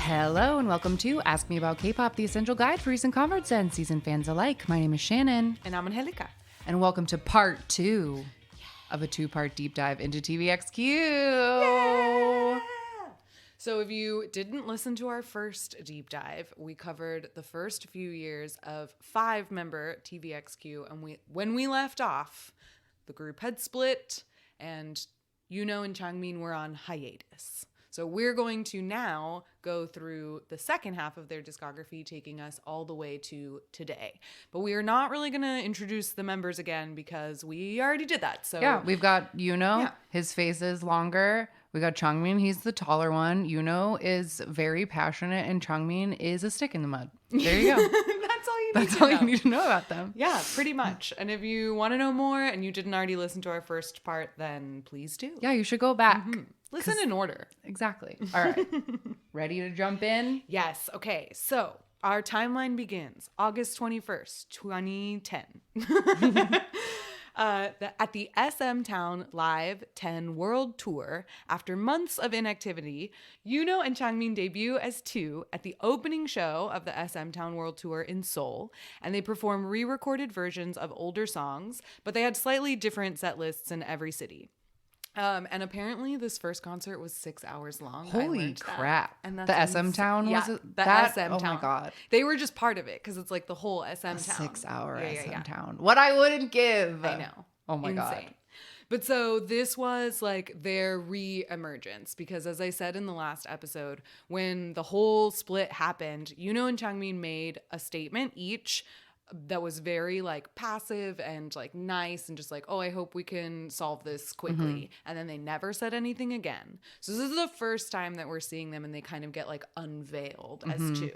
Hello and welcome to Ask Me About K-Pop, the essential guide for recent converts and seasoned fans alike. My name is Shannon. And I'm Angelica. And welcome to part 2 of a 2-part deep dive into TVXQ. Yeah! So if you didn't listen to our first deep dive, we covered the first few years of 5-member TVXQ. And when we left off, the group had split and Yuno and Changmin were on hiatus. So we're going to now go through the second half of their discography, taking us all the way to today. But we are not really going to introduce the members again because we already did that. So yeah, we've got Yuno. His face is longer. We got Changmin. He's the taller one. Yuno is very passionate, and Changmin is a stick in the mud. There you go. That's all you need to know about them. Yeah, pretty much. And if you want to know more and you didn't already listen to our first part, then please do. Yeah, you should go back. Mm-hmm. Listen in order. Exactly. All right. Ready to jump in? Yes. Okay. So our timeline begins August 21st, 2010. At the SM Town Live 10 World Tour, after months of inactivity, Yuno and Changmin debut as 2 at the opening show of the SM Town World Tour in Seoul, and they perform re-recorded versions of older songs, but they had slightly different set lists in every city. And apparently this first concert was 6 hours long. Holy crap. And that's the SM Town was the that? SM Town. Oh my God. They were just part of it because it's like the whole SM Town. 6-hour SM Town. What I wouldn't give. I know. Oh my God. But so this was like their re-emergence because as I said in the last episode, when the whole split happened, Yuno and Changmin made a statement each that was very like passive and like nice and just like, oh, I hope we can solve this quickly. Mm-hmm. And then they never said anything again. So this is the first time that we're seeing them and they kind of get like unveiled as 2.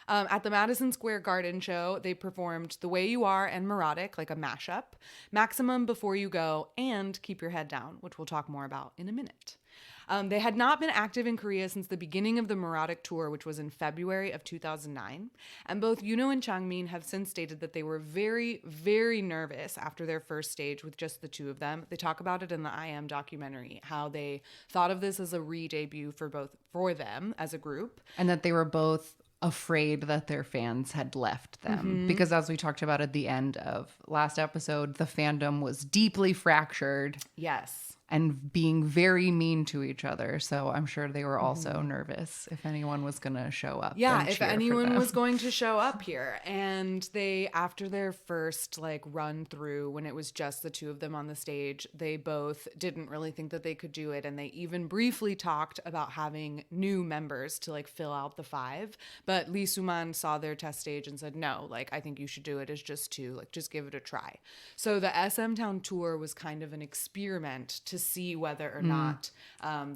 At the Madison Square Garden show, they performed The Way You Are and Neurotic, like a mashup, Maximum Before You Go, and Keep Your Head Down, which we'll talk more about in a minute. They had not been active in Korea since the beginning of the Neurotic tour, which was in February of 2009. And both Yuno and Changmin have since stated that they were very, very nervous after their first stage with just the 2 of them. They talk about it in the I Am documentary, how they thought of this as a re-debut for them as a group. And that they were both afraid that their fans had left them because as we talked about at the end of last episode, the fandom was deeply fractured. Yes. And being very mean to each other. So I'm sure they were also nervous if anyone was going to show up. Yeah, if anyone was going to show up here. And they, after their first like run through when it was just the 2 of them on the stage, they both didn't really think that they could do it. And they even briefly talked about having new members to like fill out the 5. But Lee Soo-man saw their test stage and said, no, like I think you should do it as just 2, like just give it a try. So the SM Town tour was kind of an experiment to see whether or not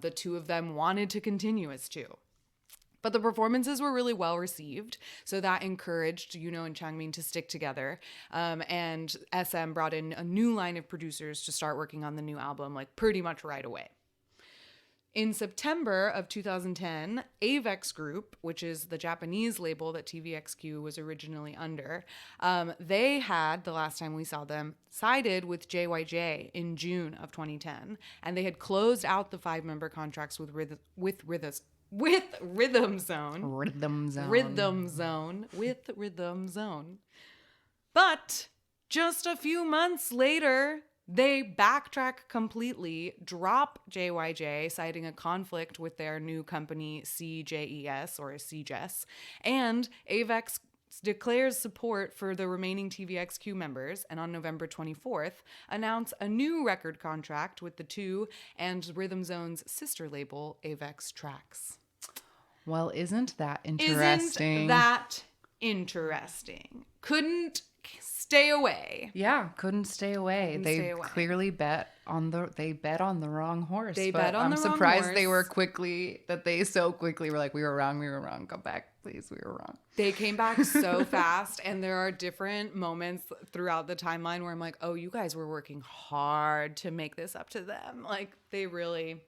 the 2 of them wanted to continue as 2. But the performances were really well received, so that encouraged Yuno and Changmin to stick together. And SM brought in a new line of producers to start working on the new album, like pretty much right away. In September of 2010, TVXQ Group, which is the Japanese label that TVXQ was originally under, they had, the last time we saw them, sided with JYJ in June of 2010, and they had closed out the 5-member contracts with Rhythm Zone. But just a few months later, they backtrack completely, drop JYJ, citing a conflict with their new company CJES or CJES, and TVXQ declares support for the remaining TVXQ members, and on November 24th, announce a new record contract with the 2 and Rhythm Zone's sister label, TVXQ Tracks. Well, isn't that interesting? Couldn't stay away. Yeah, couldn't stay away. They clearly bet on the wrong horse. I'm surprised they so quickly were like, we were wrong. Come back, please. We were wrong. They came back so fast, and there are different moments throughout the timeline where I'm like, oh, you guys were working hard to make this up to them. Like they really.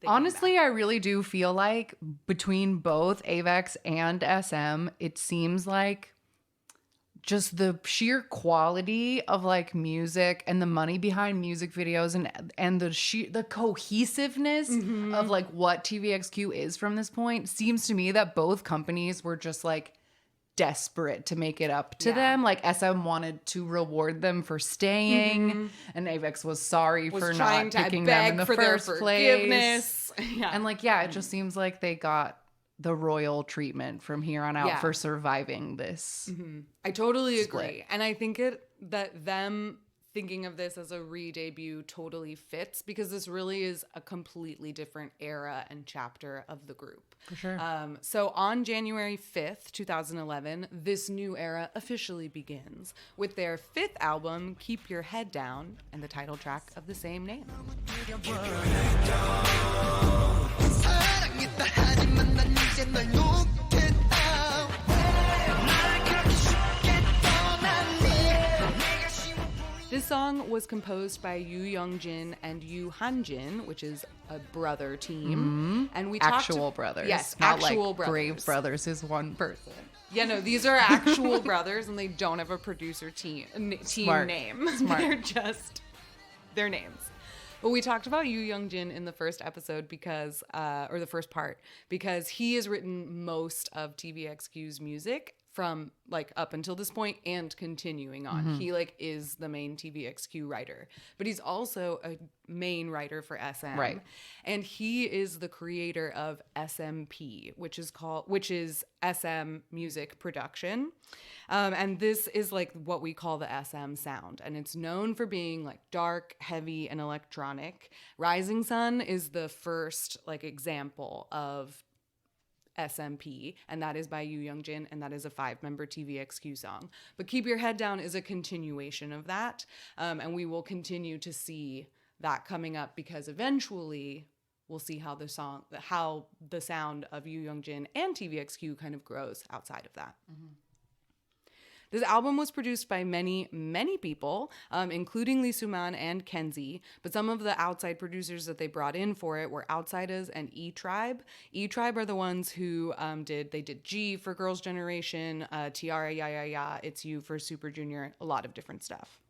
Honestly, I really do feel like between both TVXQ and SM, it seems like just the sheer quality of like music and the money behind music videos and the cohesiveness of like what TVXQ is from this point seems to me that both companies were just like desperate to make it up to them. Like SM wanted to reward them for staying, and Avex was sorry for not picking them in the first place. And like, it just seems like they got the royal treatment from here on out for surviving this. I totally agree. And I think that them thinking of this as a re-debut totally fits, because this really is a completely different era and chapter of the group. For sure. So on January 5th, 2011, this new era officially begins with their 5th album, Keep Your Head Down, and the title track of the same name. This song was composed by Yoo Young-jin and Yoo Han-jin, which is a brother team. And we actual brothers. Yes, not actual like brothers. Brave Brothers is one person. Yeah, no, these are actual brothers, and they don't have a producer team name. Smart. They're just their names. But we talked about Yoo Young-jin in the first episode because, or the first part, because he has written most of TVXQ's music from like up until this point and continuing on. He like is the main TVXQ writer, but he's also a main writer for SM. Right. And he is the creator of SMP, which is SM music production. And this is like what we call the SM sound. And it's known for being like dark, heavy, and electronic. Rising Sun is the first like example of SMP, and that is by Yoo Young-jin, and that is a 5-member TVXQ song. But Keep Your Head Down is a continuation of that, and we will continue to see that coming up, because eventually we'll see how the sound of Yoo Young-jin and TVXQ kind of grows outside of that. This album was produced by many, many people, including Lee Soo-man and Kenzie, but some of the outside producers that they brought in for it were Outsiders and E-Tribe. E-Tribe are the ones who did G for Girls' Generation, Tiara Ya Ya Ya, It's You for Super Junior, a lot of different stuff.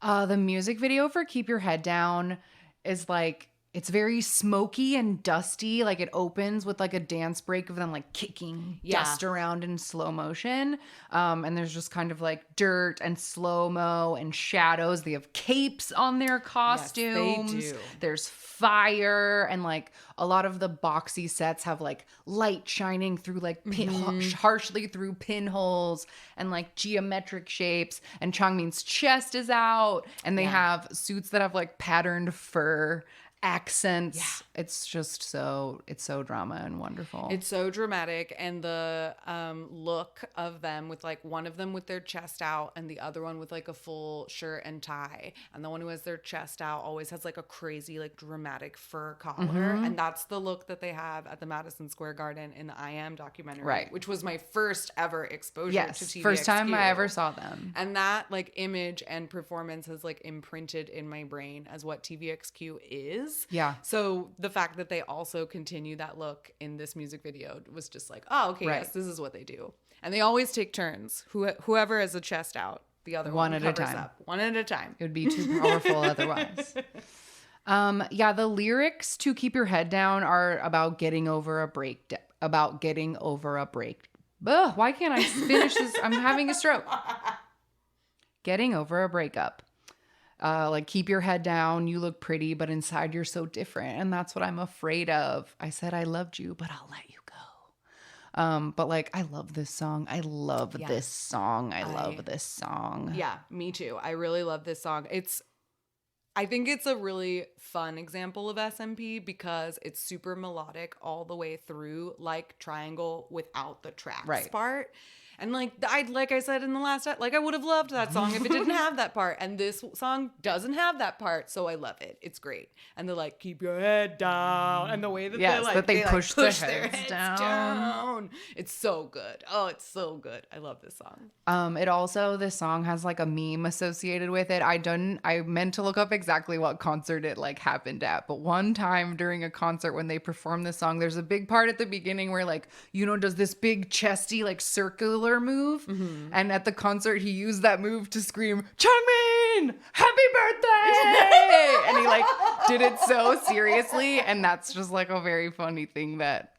The music video for Keep Your Head Down is like, it's very smoky and dusty. Like it opens with like a dance break of them like kicking dust around in slow motion. And there's just kind of like dirt and slow-mo and shadows. They have capes on their costumes. Yes, they do. There's fire, and like a lot of the boxy sets have like light shining through like harshly through pinholes and like geometric shapes. And Changmin's chest is out, and they have suits that have like patterned fur accents. It's just so drama and wonderful. It's so dramatic, and the look of them with like one of them with their chest out and the other one with like a full shirt and tie, and the one who has their chest out always has like a crazy like dramatic fur collar, and that's the look that they have at the Madison Square Garden in the I Am documentary, which was my first ever exposure to TVXQ. First time I ever saw them. And that like image and performance has like imprinted in my brain as what TVXQ is. Yeah. So the fact that they also continue that look in this music video was just like, oh, okay, yes, this is what they do. And they always take turns. Whoever has a chest out, the other one covers up. One at a time. It would be too powerful otherwise. The lyrics to Keep Your Head Down are about getting over a break. Why can't I finish this? I'm having a stroke. Getting over a breakup. Like, keep your head down. You look pretty, but inside you're so different. And that's what I'm afraid of. I said I loved you, but I'll let you go. But like, I love this song. I love this song. I love this song. Yeah, me too. I really love this song. I think it's a really fun example of SMP because it's super melodic all the way through, like Triangle without the tracks part. And like I said in the last, like I would have loved that song if it didn't have that part. And this song doesn't have that part, so I love it. It's great. And they're like, keep your head down, and the way that they push their heads down. It's so good. Oh, it's so good. I love this song. This song has like a meme associated with it. I meant to look up exactly what concert it like happened at, but one time during a concert when they performed this song, there's a big part at the beginning where like, does this big chesty like circular popular move. And at the concert, he used that move to scream, Changmin, happy birthday! And he like did it so seriously. And that's just like a very funny thing that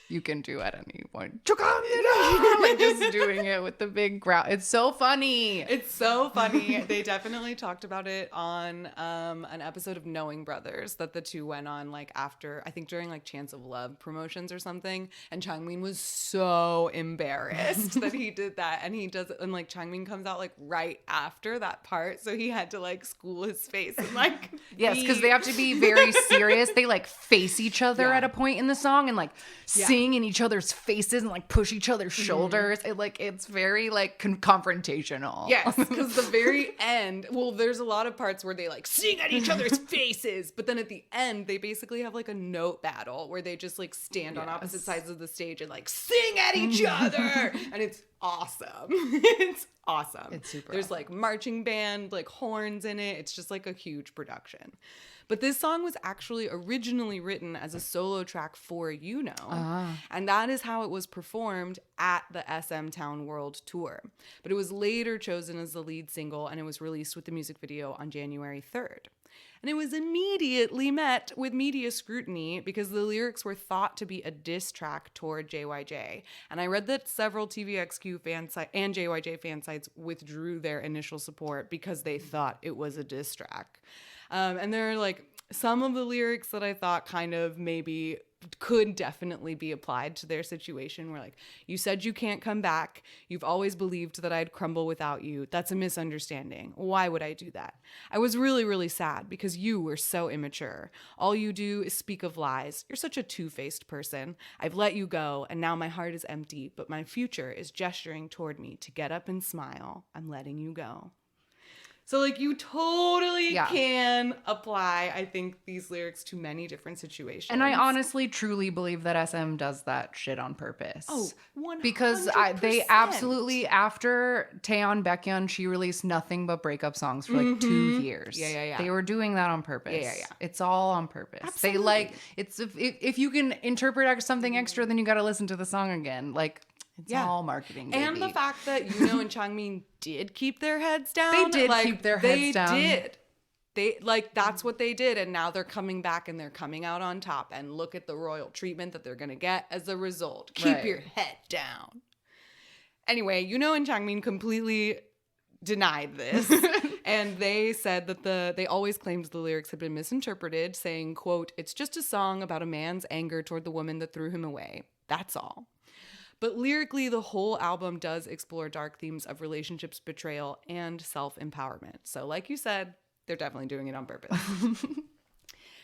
you can do at any point. Like just doing it with the big growl. It's so funny. It's so funny. They definitely talked about it on an episode of Knowing Brothers that the two went on like after, I think during like Chance of Love promotions or something. And Changmin was so embarrassed that he did that. And he does it, and like Changmin comes out like right after that part. So he had to like school his face and like yes, because they have to be very serious. They like face each other at a point in the song and like sing in each other's faces and like push each other's shoulders. It's very like confrontational. Yes, because the very end, well, there's a lot of parts where they like sing at each other's faces, but then at the end they basically have like a note battle where they just like stand on opposite sides of the stage and like sing at each other, and it's awesome. It's awesome. It's super There's awesome. like marching band, like horns in it. It's just like a huge production. But this song was actually originally written as a solo track for You Know. And that is how it was performed at the SM Town World Tour. But it was later chosen as the lead single, and it was released with the music video on January 3rd. And it was immediately met with media scrutiny because the lyrics were thought to be a diss track toward JYJ. And I read that several TVXQ fan sites and JYJ fan sites withdrew their initial support because they thought it was a diss track. And there are like some of the lyrics that I thought kind of maybe could definitely be applied to their situation. Where like, you said you can't come back. You've always believed that I'd crumble without you. That's a misunderstanding. Why would I do that? I was really, really sad because you were so immature. All you do is speak of lies. You're such a two-faced person. I've let you go, and now my heart is empty, but my future is gesturing toward me to get up and smile. I'm letting you go. So, like, you totally can apply, I think, these lyrics to many different situations. And I honestly, truly believe that SM does that shit on purpose. Oh, 100%. Because they absolutely, after Taeyeon Baekhyun, she released nothing but breakup songs for like 2 years. Yeah. They were doing that on purpose. Yeah. It's all on purpose. Absolutely. They like, it's if you can interpret something extra, then you got to listen to the song again. Like, it's all marketing, baby. And the fact that You Know and Changmin did keep their heads down. They did keep their heads down. They did. They, like, that's what they did. And now they're coming back and they're coming out on top. And look at the royal treatment that they're going to get as a result. Keep your head down. Anyway, You Know and Changmin completely denied this. And they said that they always claimed the lyrics had been misinterpreted, saying, quote, "It's just a song about a man's anger toward the woman that threw him away. That's all." But lyrically, the whole album does explore dark themes of relationships, betrayal, and self-empowerment. So like you said, they're definitely doing it on purpose.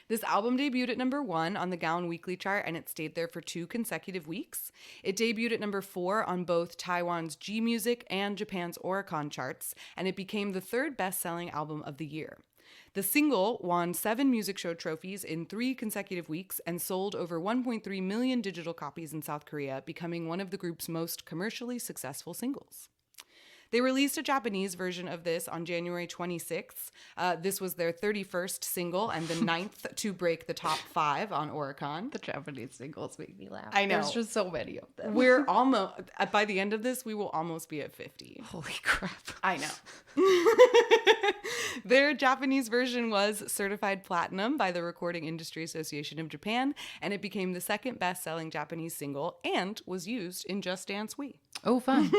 This album debuted at number 1 on the Gaon Weekly chart, and it stayed there for 2 consecutive weeks. It debuted at number 4 on both Taiwan's G Music and Japan's Oricon charts, and it became the 3rd best-selling album of the year. The single won 7 music show trophies in 3 consecutive weeks and sold over 1.3 million digital copies in South Korea, becoming one of the group's most commercially successful singles. They released a Japanese version of this on January 26th. This was their 31st single and the 9th to break the top 5 on Oricon. The Japanese singles make me laugh. I know. There's just so many of them. We're almost, by the end of this, we will almost be at 50. Holy crap. I know. Their Japanese version was certified platinum by the Recording Industry Association of Japan, and it became the 2nd best-selling Japanese single and was used in Just Dance Wii. Oh, fun.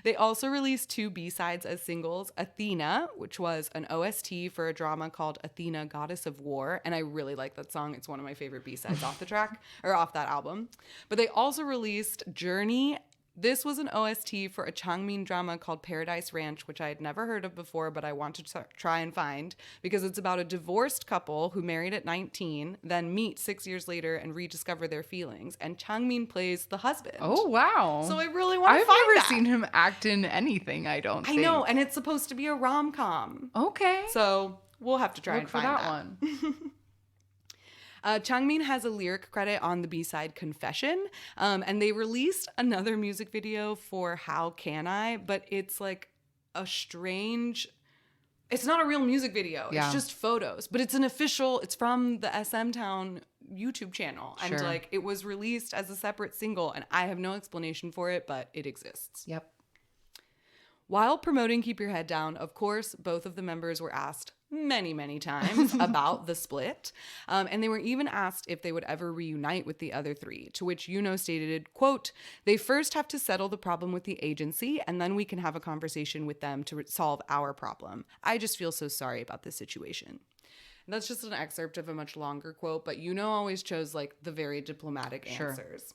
They also released 2 B-sides as singles, Athena, which was an OST for a drama called Athena, Goddess of War, and I really like that song. It's one of my favorite B-sides off the track, or off that album. But they also released Journey. This was an OST for a Changmin drama called Paradise Ranch, which I had never heard of before, but I want to try and find, because it's about a divorced couple who married at 19, then meet 6 years later and rediscover their feelings. And Changmin plays the husband. Oh, wow. So I really want to find that. I've never seen him act in anything, I don't think. I know, and it's supposed to be a rom-com. Okay. So we'll have to try Look and find for that that one. Changmin has a lyric credit on the B-side Confession, and they released another music video for How Can I, but it's like a strange... It's not a real music video. Yeah. It's just photos, but it's an official... It's from the SM Town YouTube channel. And Sure. like it was released as a separate single, and I have no explanation for it, but it exists. Yep. While promoting Keep Your Head Down, of course, both of the members were asked many, many times about the split. And they were even asked if they would ever reunite with the other three, to which Yuno stated, quote, "They first have to settle the problem with the agency, and then we can have a conversation with them to solve our problem. I just feel so sorry about this situation." And that's just an excerpt of a much longer quote, but Yuno always chose like the very diplomatic answers.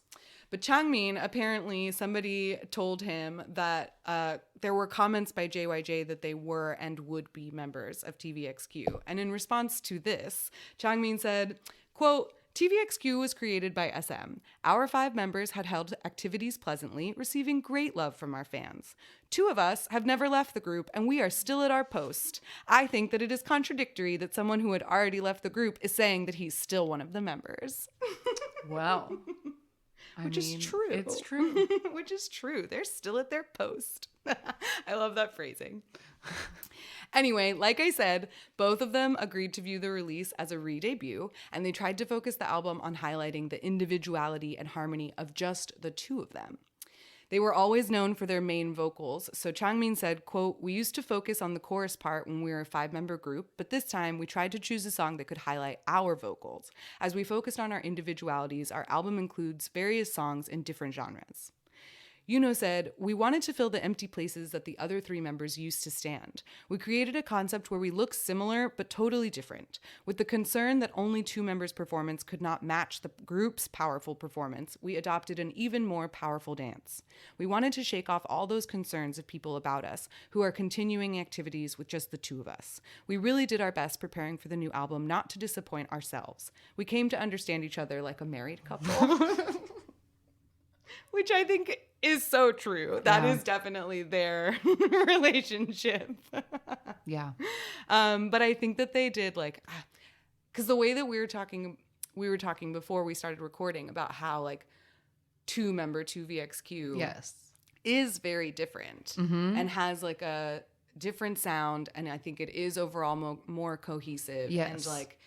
But Changmin, apparently somebody told him that there were comments by JYJ that they were and would be members of TVXQ. And in response to this, Changmin said, quote, "TVXQ was created by SM. Our 5 members had held activities pleasantly, receiving great love from our fans. 2 of us have never left the group, and we are still at our post. I think that it is contradictory that someone who had already left the group is saying that he's still one of the members." Wow. Which is true. It's true. Which is true. They're still at their post. I love that phrasing. Anyway, like I said, both of them agreed to view the release as a re-debut, and they tried to focus the album on highlighting the individuality and harmony of just the 2 of them. They were always known for their main vocals, so Changmin said, quote, "We used to focus on the chorus part when we were a 5-member group, but this time we tried to choose a song that could highlight our vocals. As we focused on our individualities, our album includes various songs in different genres." Yuno said, "We wanted to fill the empty places that the other 3 members used to stand. We created a concept where we look similar but totally different. With the concern that only 2 members' performance could not match the group's powerful performance, we adopted an even more powerful dance. We wanted to shake off all those concerns of people about us who are continuing activities with just the 2 of us. We really did our best preparing for the new album not to disappoint ourselves. We came to understand each other like a married couple." Which I think is so true. That is definitely their relationship. Yeah. But I think that they did like, because the way that we were talking before we started recording about how like 2-member 2VXQ is very different and has like a different sound. And I think it is overall more cohesive. Yes. And like,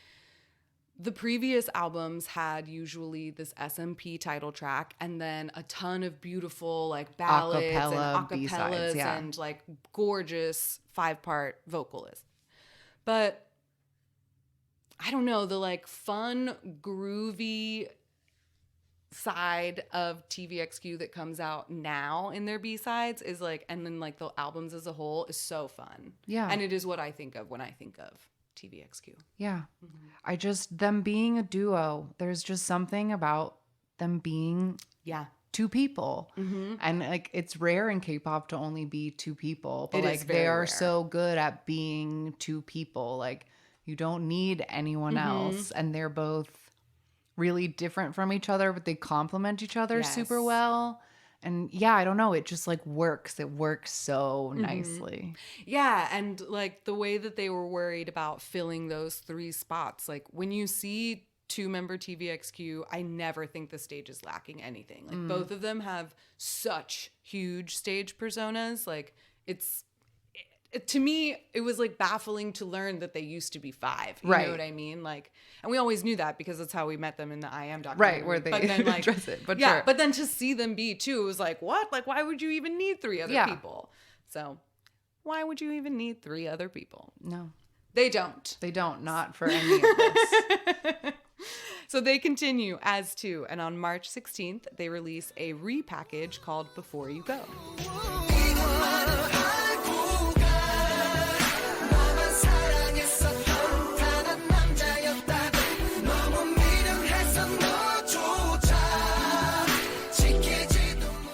the previous albums had usually this SMP title track and then a ton of beautiful like ballads and acapellas B-sides, and like gorgeous 5-part vocalists. But I don't know, the like fun, groovy side of TVXQ that comes out now in their B-sides is like, and then like the albums as a whole is so fun. Yeah. And it is what I think of when I think of TVXQ. Yeah. Them being a duo, there's just something about them being 2 people. And like it's rare in K-pop to only be 2 people, but like they are rare. So good at being 2 people. Like you don't need anyone else, and they're both really different from each other, but they complement each other super well. And yeah, I don't know. It just like works. It works so nicely. Yeah. And like the way that they were worried about filling those 3 spots, like when you see 2-member TVXQ, I never think the stage is lacking anything. Like both of them have such huge stage personas. Like to me, it was like baffling to learn that they used to be 5. You know what I mean? Like, and we always knew that because that's how we met them in the I Am documentary. Right, where they then, like, address it. But yeah, but then to see them be 2, it was like, what? Like, why would you even need 3 other people? So, why would you even need 3 other people? No. They don't. They don't. Not for any of this. So they continue as 2, and on March 16th, they release a repackage called Before You Go.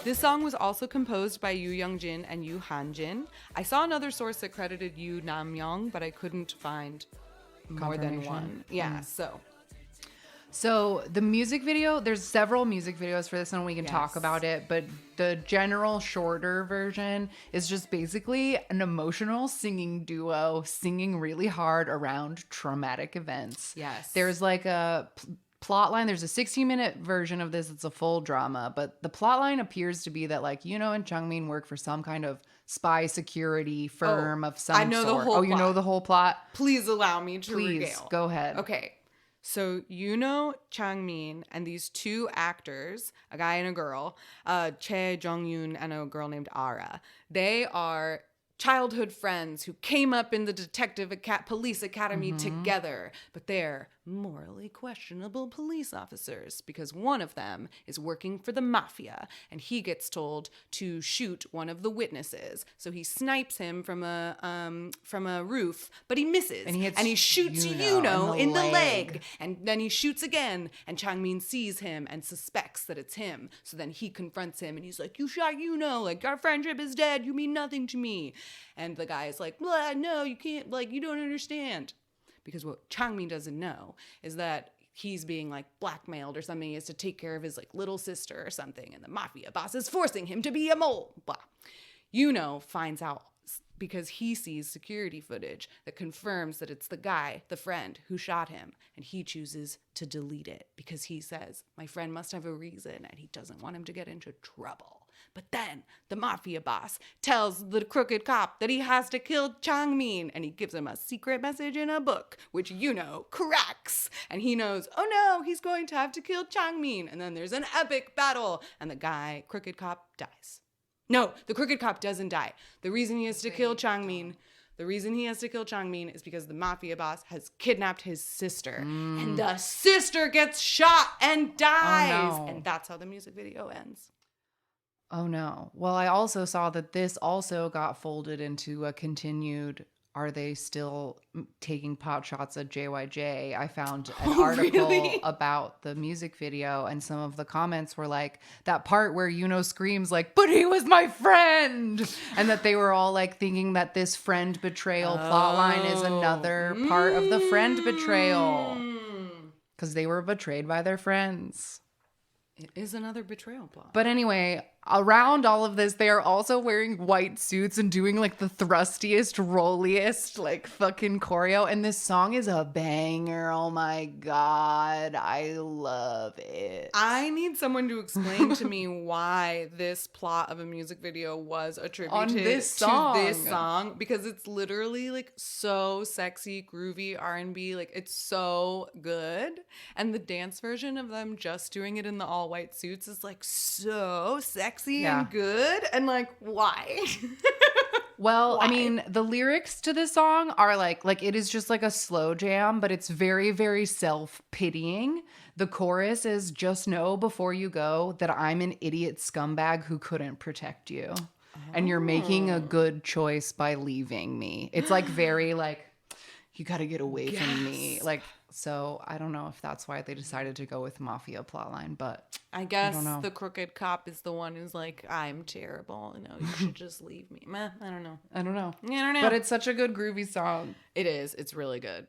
This song was also composed by Yoo Young-jin and Yoo Han-jin. I saw another source that credited Yoo Nam-young, but I couldn't find more than one. Yeah, So the music video, there's several music videos for this and we can talk about it, but the general shorter version is just basically an emotional singing duo singing really hard around traumatic events. Yes. There's like a plot line. There's a 16-minute version of this. It's a full drama, but the plot line appears to be that like Yuno and Changmin work for some kind of spy security firm of some sort. I know the whole plot. You know the whole plot? Please allow me to regale. Please, go ahead. Okay. So Changmin and these two actors, a guy and a girl, Chae Jong-yoon and a girl named Ara, they are childhood friends who came up in the police academy together, but they're morally questionable police officers because one of them is working for the mafia and he gets told to shoot one of the witnesses. So he snipes him from a roof, but he misses and he shoots Yuno in the leg. And then he shoots again and Changmin sees him and suspects that it's him. So then he confronts him and he's like, "You shot Yuno, like our friendship is dead, you mean nothing to me." And the guy is like, "No, you can't, like, you don't understand." Because what Changmin doesn't know is that he's being like blackmailed or something. He has to take care of his like little sister or something. And the mafia boss is forcing him to be a mole. Blah. Yuno finds out because he sees security footage that confirms that it's the guy, the friend, who shot him. And he chooses to delete it because he says, my friend must have a reason and he doesn't want him to get into trouble. But then the mafia boss tells the crooked cop that he has to kill Changmin, and he gives him a secret message in a book, which cracks. And he knows, oh no, he's going to have to kill Changmin. And then there's an epic battle, and the crooked cop dies. No, the crooked cop doesn't die. The reason he has to kill Changmin is because the mafia boss has kidnapped his sister. And the sister gets shot and dies. Oh, no. And that's how the music video ends. Oh, no. Well, I also saw that this also got folded into a continued, are they still taking pot shots at JYJ? I found an article about the music video, and some of the comments were like, that part where Yuno screams like, but he was my friend! And that they were all like thinking that this friend betrayal plotline is another part of the friend betrayal. Because they were betrayed by their friends. It is another betrayal plot. But anyway, around all of this, they are also wearing white suits and doing like the thrustiest, rolliest, like fucking choreo. And this song is a banger. Oh my God. I love it. I need someone to explain to me why this plot of a music video was attributed to this song. Because it's literally like so sexy, groovy R&B. Like it's so good. And the dance version of them just doing it in the all white suits is like so sexy and good. And like, why? Well, why? I mean, the lyrics to this song are like it is just like a slow jam, but it's very, very self-pitying. The chorus is, just know before you go that I'm an idiot scumbag who couldn't protect you. And you're making a good choice by leaving me. It's like very like, you got to get away from me. Like, so I don't know if that's why they decided to go with mafia plotline, but I guess the crooked cop is the one who's like, I'm terrible. No, you should just leave me. Meh, I don't know. I don't know. But it's such a good groovy song. It is. It's really good.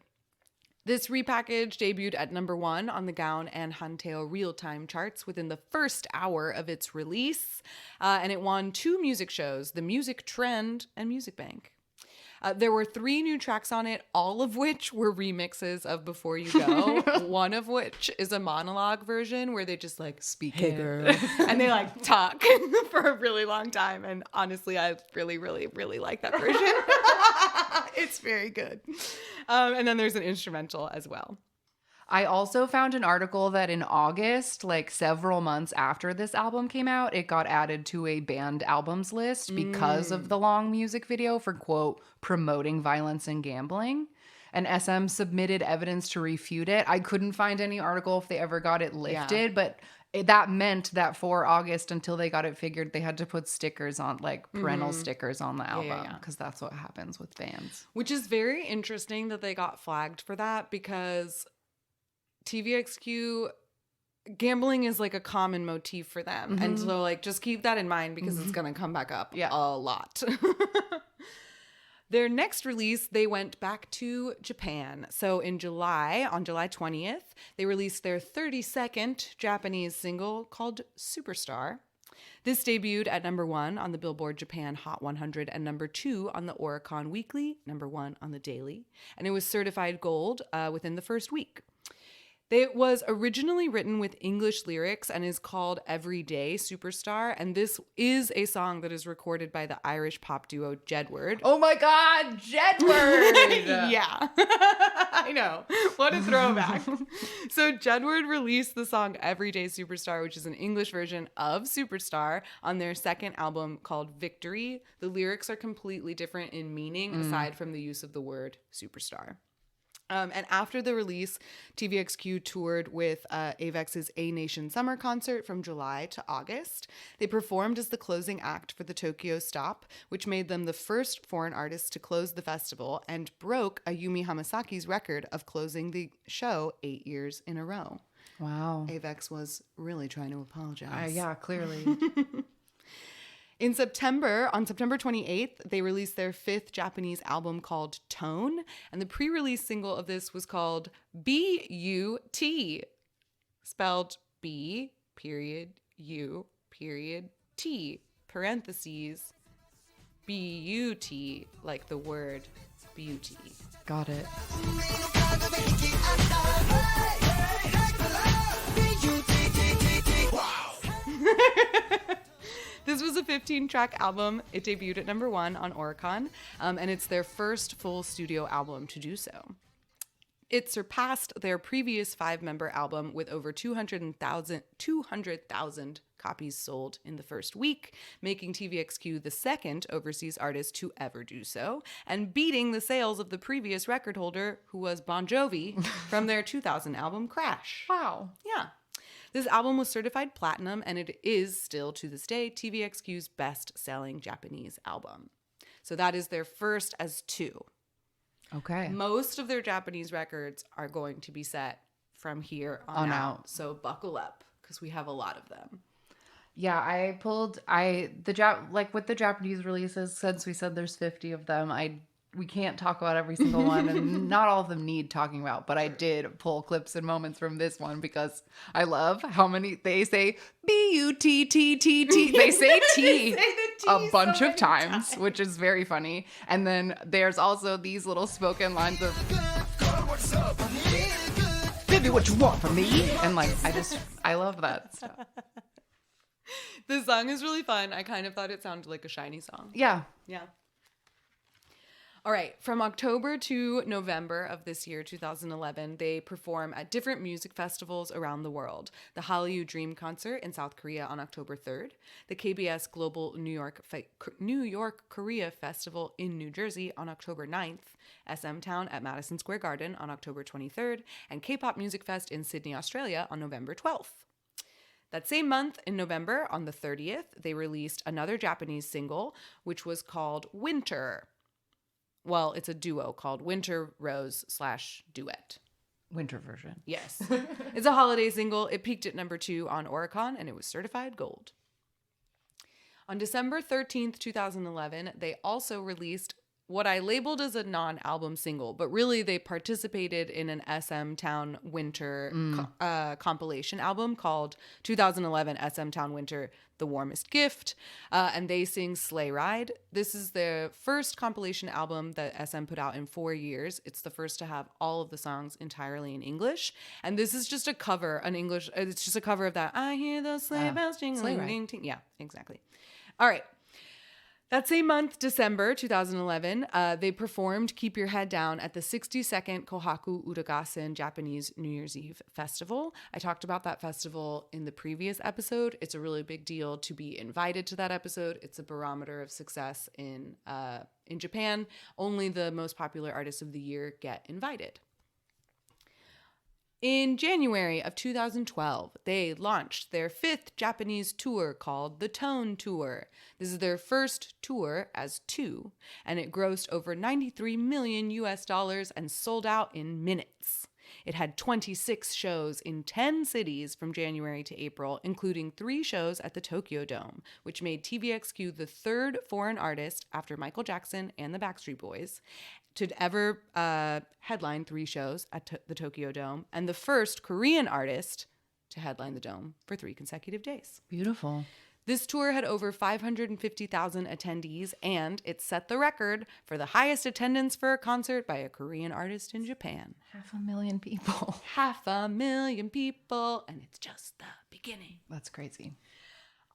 This repackage debuted at #1 on the Gaon and Hanteo real-time charts within the first hour of its release. And it won 2 music shows, The Music Trend and Music Bank. There were 3 new tracks on it, all of which were remixes of Before You Go. One of which is a monologue version where they just like speak, hey girl, and they like talk for a really long time. And honestly, I really, really, really like that version. It's very good. And then there's an instrumental as well. I also found an article that in August, like several months after this album came out, it got added to a banned albums list because of the long music video for, quote, promoting violence and gambling. And SM submitted evidence to refute it. I couldn't find any article if they ever got it lifted, but that meant that for August, until they got it figured, they had to put stickers on, like parental stickers on the album, because that's what happens with bands. Which is very interesting that they got flagged for that, because TVXQ, gambling is like a common motif for them. And so like just keep that in mind, because it's going to come back up a lot. Their next release, they went back to Japan. So in July, on July 20th, they released their 32nd Japanese single called Superstar. This debuted at #1 on the Billboard Japan Hot 100 and #2 on the Oricon Weekly, #1 on the Daily. And it was certified gold within the first week. It was originally written with English lyrics and is called Everyday Superstar. And this is a song that is recorded by the Irish pop duo Jedward. Oh my God, Jedward! Yeah. I know. What a throwback. So Jedward released the song Everyday Superstar, which is an English version of Superstar, on their second album called Victory. The lyrics are completely different in meaning aside from the use of the word superstar. And after the release, TVXQ toured with Avex's A Nation Summer Concert from July to August. They performed as the closing act for the Tokyo Stop, which made them the first foreign artists to close the festival and broke Ayumi Hamasaki's record of closing the show 8 years in a row. Wow. Avex was really trying to apologize. Yeah, clearly. On September 28th, they released their fifth Japanese album called Tone, and the pre-release single of this was called B-U-T, spelled B, period, U, period, T, parentheses, B-U-T, like the word beauty. Got it. This was a 15-track album. It debuted at number 1 on Oricon, and it's their first full studio album to do so. It surpassed their previous 5-member album with over 200,000 copies sold in the first week, making TVXQ the second overseas artist to ever do so, and beating the sales of the previous record holder, who was Bon Jovi, from their 2000 album Crash. Wow. Yeah. This album was certified platinum, and it is still, to this day, TVXQ's best-selling Japanese album. So that is their first as 2. Okay. Most of their Japanese records are going to be set from here on out. So buckle up, because we have a lot of them. Yeah, with the Japanese releases, since we said there's 50 of them, we can't talk about every single one, and not all of them need talking about, but I did pull clips and moments from this one because I love how many they say B-U-T-T-T-T. They say T a bunch of times, which is very funny. And then there's also these little spoken lines of "Baby, what you want from me?" And I love that stuff. The song is really fun. I kind of thought it sounded like a Shiny song. Yeah. Yeah. All right, from October to November of this year, 2011, they perform at different music festivals around the world. The Hallyu Dream Concert in South Korea on October 3rd, the KBS Global New York Korea Festival in New Jersey on October 9th, SM Town at Madison Square Garden on October 23rd, and K-Pop Music Fest in Sydney, Australia on November 12th. That same month, in November, on the 30th, they released another Japanese single, which was called Winter. Well, it's a duo called Winter Rose / Duet. Winter version. Yes. It's a holiday single. It peaked at number 2 on Oricon, and it was certified gold. On December 13th, 2011, they also released what I labeled as a non-album single, but really they participated in an SM Town Winter compilation album called 2011 SM Town Winter The Warmest Gift, and they sing Sleigh Ride. This is the first compilation album that SM put out in 4 years. It's the first to have all of the songs entirely in English, and this is just a cover, it's just a cover of that I hear those sleigh bells jingling, ding, ding. Yeah, exactly. All right. That same month, December 2011, they performed Keep Your Head Down at the 62nd Kohaku Uragasen Japanese New Year's Eve Festival. I talked about that festival in the previous episode. It's a really big deal to be invited to that episode. It's a barometer of success in Japan. Only the most popular artists of the year get invited. In January of 2012, they launched their 5th Japanese tour called the Tone Tour. This is their first tour as 2, and it grossed over $93 million and sold out in minutes. It had 26 shows in 10 cities from January to April, including 3 shows at the Tokyo Dome, which made TVXQ the 3rd foreign artist after Michael Jackson and the Backstreet Boys to ever headline 3 shows at the Tokyo Dome, and the first Korean artist to headline the Dome for 3 consecutive days. Beautiful. This tour had over 550,000 attendees, and it set the record for the highest attendance for a concert by a Korean artist in Japan. 500,000 people. 500,000 people, and it's just the beginning. That's crazy.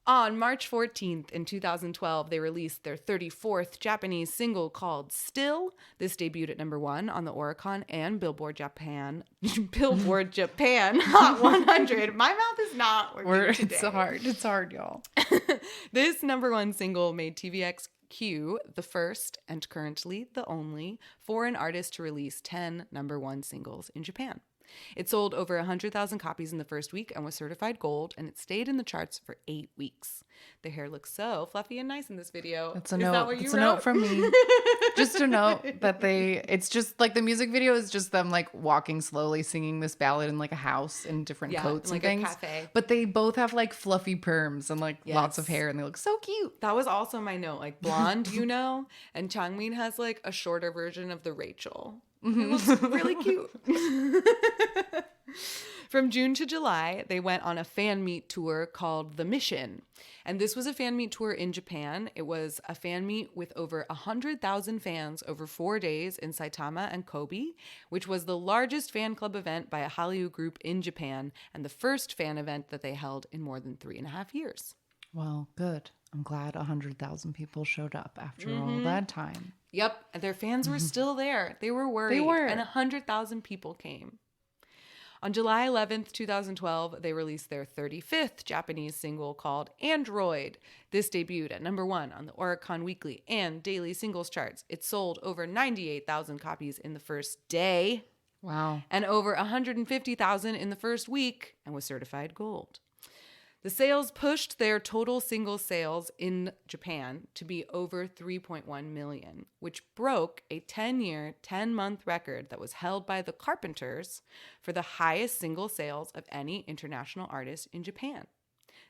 On March 14th in 2012, they released their 34th Japanese single called Still. This debuted at number 1 on the Oricon and Billboard Japan Hot 100. My mouth is not working today. It's hard, y'all. This number 1 single made TVXQ the first and currently the only foreign artist to release 10 number 1 singles in Japan. It sold over 100,000 copies in the first week and was certified gold, and it stayed in the charts for 8 weeks. The hair looks so fluffy and nice in this video. That's a note. It's a note from me. Just a note that it's just like the music video is just them like walking slowly singing this ballad in like a house in different coats and things. A cafe. But they both have like fluffy perms and like lots of hair, and they look so cute. That was also my note. Like blonde, and Changmin has like a shorter version of the Rachel. It looks really cute. From June to July, they went on a fan meet tour called The Mission. And this was a fan meet tour in Japan. It was a fan meet with over 100,000 fans over 4 days in Saitama and Kobe, which was the largest fan club event by a Hallyu group in Japan and the first fan event that they held in more than 3.5 years. Well, good. I'm glad 100,000 people showed up after all that time. Yep. Their fans were still there. They were worried. They were. And 100,000 people came. On July 11th, 2012, they released their 35th Japanese single called Android. This debuted at number 1 on the Oricon Weekly and Daily Singles charts. It sold over 98,000 copies in the first day. Wow. And over 150,000 in the first week and was certified gold. The sales pushed their total single sales in Japan to be over 3.1 million, which broke a 10-year, 10-month record that was held by the Carpenters for the highest single sales of any international artist in Japan.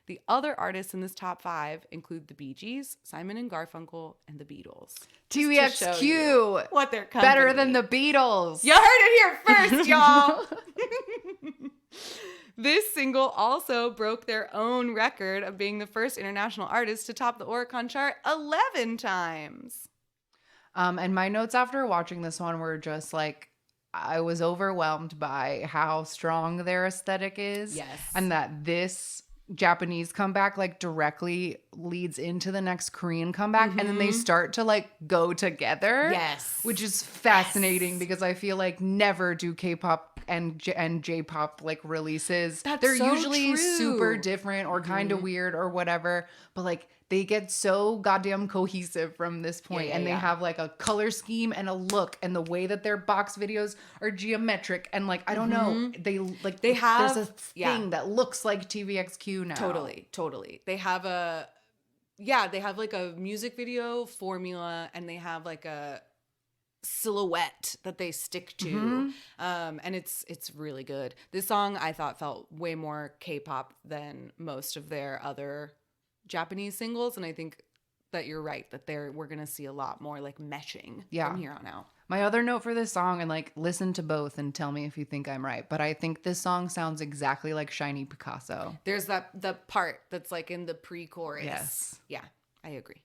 The other artists in this top 5 include the Bee Gees, Simon and Garfunkel, and the Beatles. TVXQ! What they're company. Better than the Beatles! You heard it here first, y'all! This single also broke their own record of being the first international artist to top the Oricon chart 11 times. And my notes after watching this one were just like, I was overwhelmed by how strong their aesthetic is. Yes. And that this Japanese comeback like directly leads into the next Korean comeback, and then they start to like go together. Yes. Which is fascinating because I feel like never do K-pop and J-pop like releases. They're so usually true. super different or kind of weird or whatever, but like they get so goddamn cohesive from this point, and they have like a color scheme and a look, and the way that their box videos are geometric, and like I don't know, they have there's a thing that looks like TVXQ now. Totally. They have like a music video formula, and they have like a silhouette that they stick to, and it's really good. This song I thought felt way more K-pop than most of their other Japanese singles, and I think that you're right that we're gonna see a lot more like meshing from here on out. My other note for this song, and like listen to both and tell me if you think I'm right, but I think this song sounds exactly like Shiny Picasso. There's the part that's like in the pre-chorus. Yes. Yeah, I agree.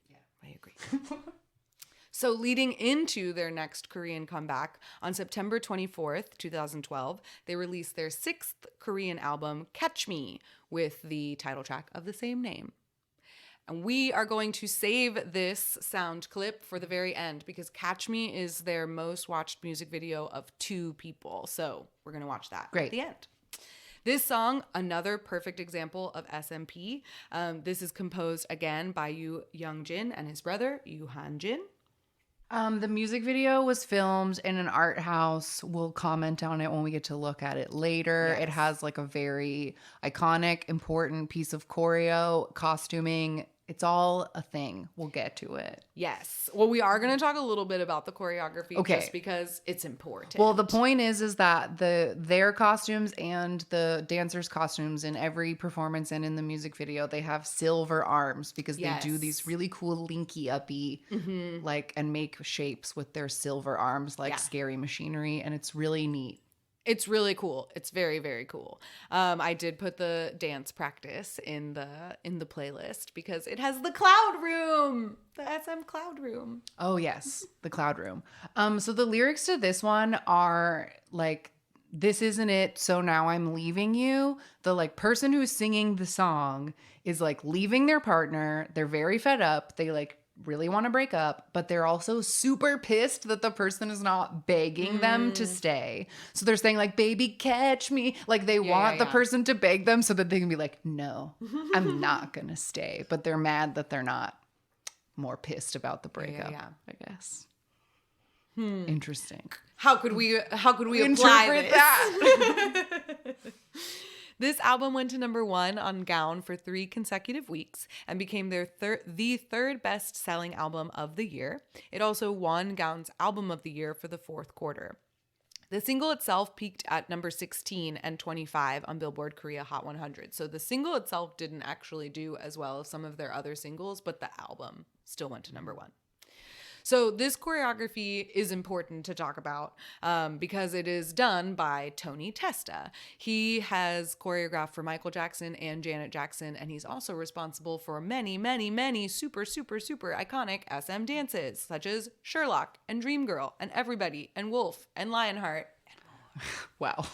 So leading into their next Korean comeback, on September 24th, 2012, they released their 6th Korean album, Catch Me, with the title track of the same name. And we are going to save this sound clip for the very end because Catch Me is their most watched music video of 2 people. So we're going to watch that at the end. This song, another perfect example of SMP. This is composed again by Yoo Young-jin and his brother, Yoo Han-jin. The music video was filmed in an art house. We'll comment on it when we get to look at it later. Yes. It has like a very iconic, important piece of choreo, costuming. It's all a thing. We'll get to it. Yes. Well, we are going to talk a little bit about the choreography just because it's important. Well, the point is that their costumes and the dancers' costumes in every performance and in the music video, they have silver arms because they do these really cool linky uppy like and make shapes with their silver arms like scary machinery, and it's really neat. It's really cool. It's very, very cool. I did put the dance practice in the playlist because it has the cloud room, the SM cloud room. Oh yes, the cloud room. So the lyrics to this one are like, "This isn't it, so now I'm leaving you." The like person who's singing the song is like leaving their partner. They're very fed up. They like really want to break up, but they're also super pissed that the person is not begging them to stay. So they're saying like, "Baby, catch me." Like they want the person to beg them so that they can be like, "No, I'm not going to stay." But they're mad that they're not more pissed about the breakup, I guess. Interesting. How could we apply interpret this? that? This album went to number 1 on Gown for 3 consecutive weeks and became the third best-selling album of the year. It also won Gown's Album of the Year for the 4th quarter. The single itself peaked at number 16 and 25 on Billboard Korea Hot 100. So the single itself didn't actually do as well as some of their other singles, but the album still went to number 1. So this choreography is important to talk about because it is done by Tony Testa. He has choreographed for Michael Jackson and Janet Jackson, and he's also responsible for many, many, many super, super, super iconic SM dances, such as Sherlock and Dreamgirl and Everybody and Wolf and Lionheart and more. Wow.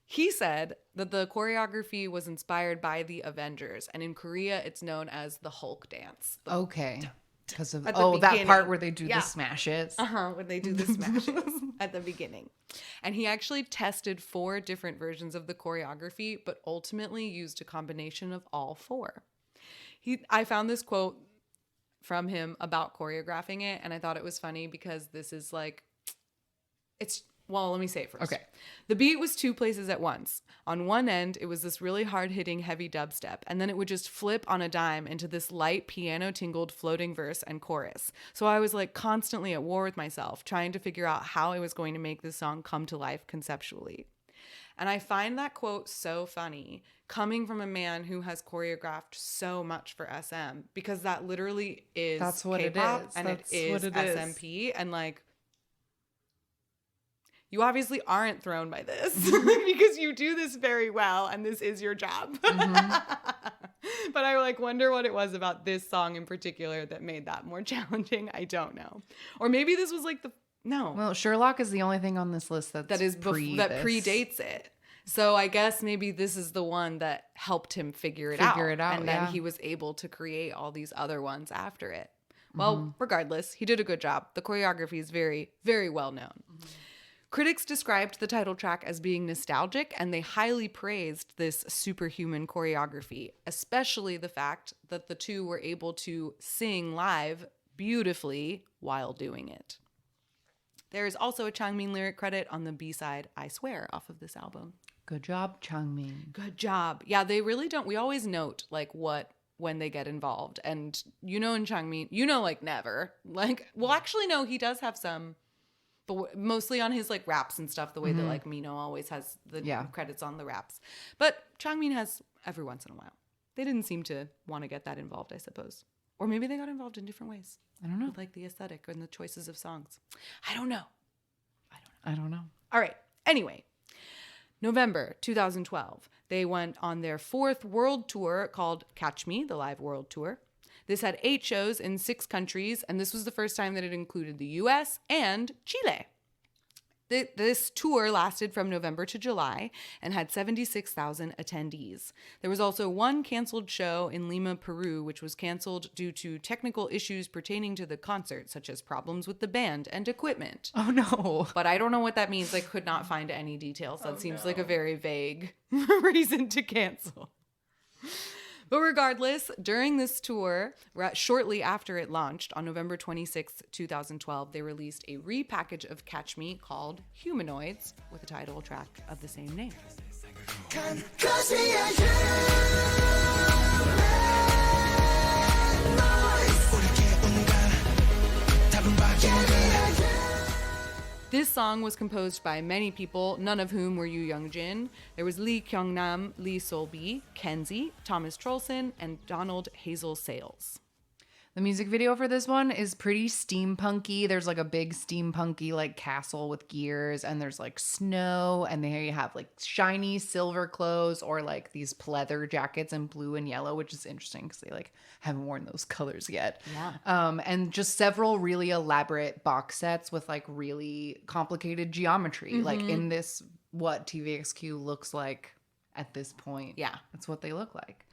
He said that the choreography was inspired by the Avengers, and in Korea, it's known as the Hulk dance. Okay. Because of that that part where they do the smashes. When they do the smashes at the beginning. And he actually tested 4 different versions of the choreography, but ultimately used a combination of all 4. I found this quote from him about choreographing it, and I thought it was funny because this is like, well, let me say it first. Okay. The beat was 2 places at once. On one end, it was this really hard-hitting, heavy dubstep, and then it would just flip on a dime into this light, piano-tingled floating verse and chorus. So I was like constantly at war with myself, trying to figure out how I was going to make this song come to life conceptually. And I find that quote so funny, coming from a man who has choreographed so much for SM, because that literally is That's what K-pop, it is. and That's it is what it is. SMP, and like, you obviously aren't thrown by this because you do this very well and this is your job. But I like wonder what it was about this song in particular that made that more challenging. I don't know. Or maybe this was like no. Well, Sherlock is the only thing on this list that predates it. So I guess maybe this is the one that helped him figure it out. And then he was able to create all these other ones after it. Well, regardless, he did a good job. The choreography is very, very well known. Critics described the title track as being nostalgic, and they highly praised this superhuman choreography, especially the fact that the two were able to sing live beautifully while doing it. There is also a Changmin lyric credit on the B-side, I Swear, off of this album. Good job, Changmin. Good job. Yeah, they really don't. We always note like when they get involved. And in Changmin, like never. Like, well, actually, no, he does have some, but mostly on his like raps and stuff, the way that like Mino always has the credits on the raps. But Changmin has every once in a while. They didn't seem to want to get that involved, I suppose. Or maybe they got involved in different ways. I don't know. With like the aesthetic and the choices of songs. I don't know. All right. Anyway, November 2012, they went on their 4th world tour called Catch Me, the Live World Tour. This had 8 shows in 6 countries, and this was the first time that it included the US and Chile. This tour lasted from November to July and had 76,000 attendees. There was also one canceled show in Lima, Peru, which was canceled due to technical issues pertaining to the concert, such as problems with the band and equipment. Oh, no. But I don't know what that means. I could not find any details. That seems like a very vague reason to cancel. But regardless, during this tour, shortly after it launched on November 26, 2012, they released a repackage of Catch Me called Humanoids with a title track of the same name. This song was composed by many people, none of whom were Yoo Young-jin. There was Lee Kyung-nam, Lee Sol-bi, Kenzie, Thomas Trolson, and Donald Hazel Sales. The music video for this one is pretty steampunky. There's like a big steampunky like castle with gears, and there's like snow, and there you have like shiny silver clothes or like these pleather jackets in blue and yellow, which is interesting because they like haven't worn those colors yet. Yeah. And just several really elaborate box sets with like really complicated geometry, like in this what TVXQ looks like at this point. Yeah. That's what they look like.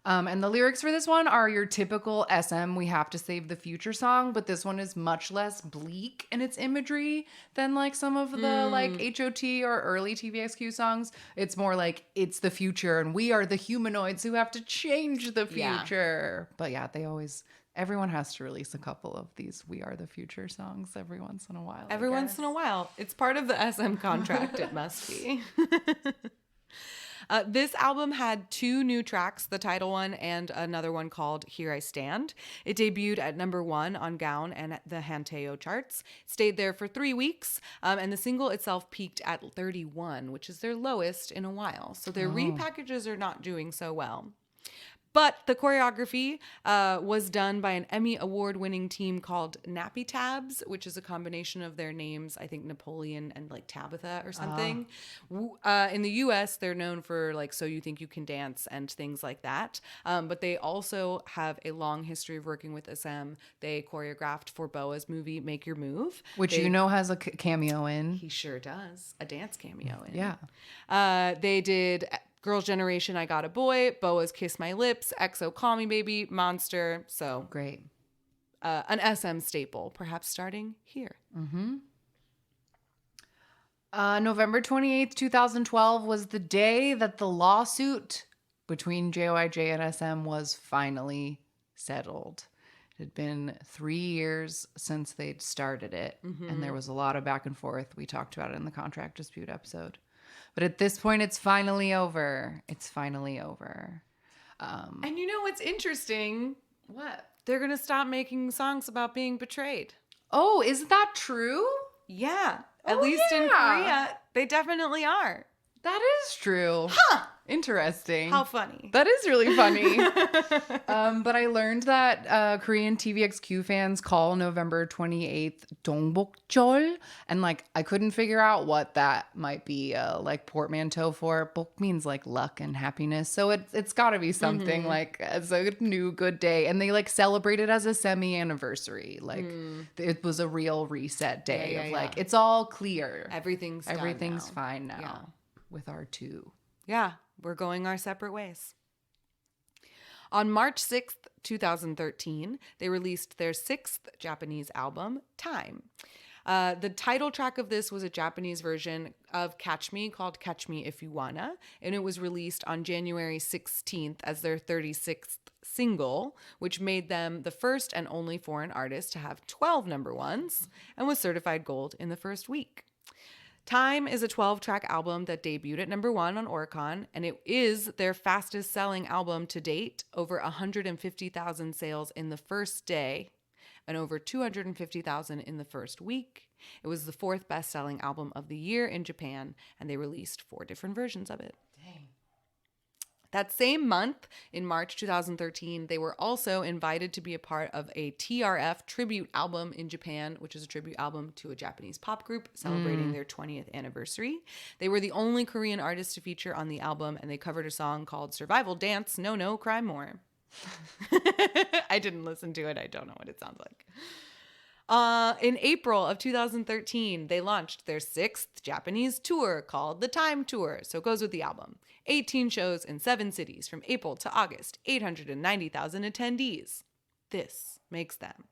And the lyrics for this one are your typical SM "We Have to Save the Future" song, but this one is much less bleak in its imagery than like some of the like HOT or early TVXQ songs. It's more like it's the future and we are the humanoids who have to change the future. But yeah, everyone has to release a couple of these "We Are the Future" songs every once in a while. Every once in a while. It's part of the SM contract, it must be. This album had 2 new tracks, the title one and another one called Here I Stand. It debuted at number 1 on Gaon and at the Hanteo charts. It stayed there for 3 weeks, and the single itself peaked at 31, which is their lowest in a while. So their repackages are not doing so well. But the choreography was done by an Emmy Award-winning team called Nappy Tabs, which is a combination of their names, I think Napoleon and like Tabitha or something. In the U.S., they're known for like So You Think You Can Dance and things like that. But they also have a long history of working with SM. They choreographed for Boa's movie Make Your Move. Which has a cameo in. He sure does. A dance cameo in. Yeah. They did Girls' Generation, I Got a Boy, Boa's Kiss My Lips, EXO, Call Me Baby, Monster. So great. An SM staple, perhaps starting here. November 28th, 2012 was the day that the lawsuit between JOIJ and SM was finally settled. It had been 3 years since they'd started it, and there was a lot of back and forth. We talked about it in the contract dispute episode. But at this point, it's finally over. It's finally over. And you know what's interesting? What? They're going to stop making songs about being betrayed. Oh, is that true? Yeah. At least in Korea, they definitely are. That is true. Huh. Interesting. How funny. That is really funny. But I learned that Korean TVXQ fans call November 28th Dongbokjeol. And like, I couldn't figure out what that might be like portmanteau for. Bok means like luck and happiness. So it's got to be something like it's a new good day. And they like celebrate it as a semi-anniversary. Like it was a real reset day of like, it's all clear. Everything's fine now with our 2. Yeah. We're going our separate ways. On March 6th, 2013, they released their 6th Japanese album, Time. The title track of this was a Japanese version of Catch Me called Catch Me If You Wanna, and it was released on January 16th as their 36th single, which made them the first and only foreign artist to have 12 number ones and was certified gold in the first week. Time is a 12-track album that debuted at number 1 on Oricon, and it is their fastest-selling album to date, over 150,000 sales in the first day and over 250,000 in the first week. It was the 4th best-selling album of the year in Japan, and they released 4 different versions of it. Dang. That same month, in March 2013, they were also invited to be a part of a TRF tribute album in Japan, which is a tribute album to a Japanese pop group celebrating their 20th anniversary. They were the only Korean artist to feature on the album, and they covered a song called Survival Dance, No, No, Cry More. I didn't listen to it. I don't know what it sounds like. In April of 2013, they launched their 6th Japanese tour called the Time Tour. So it goes with the album. 18 shows in 7 cities from April to August, 890,000 attendees. This makes them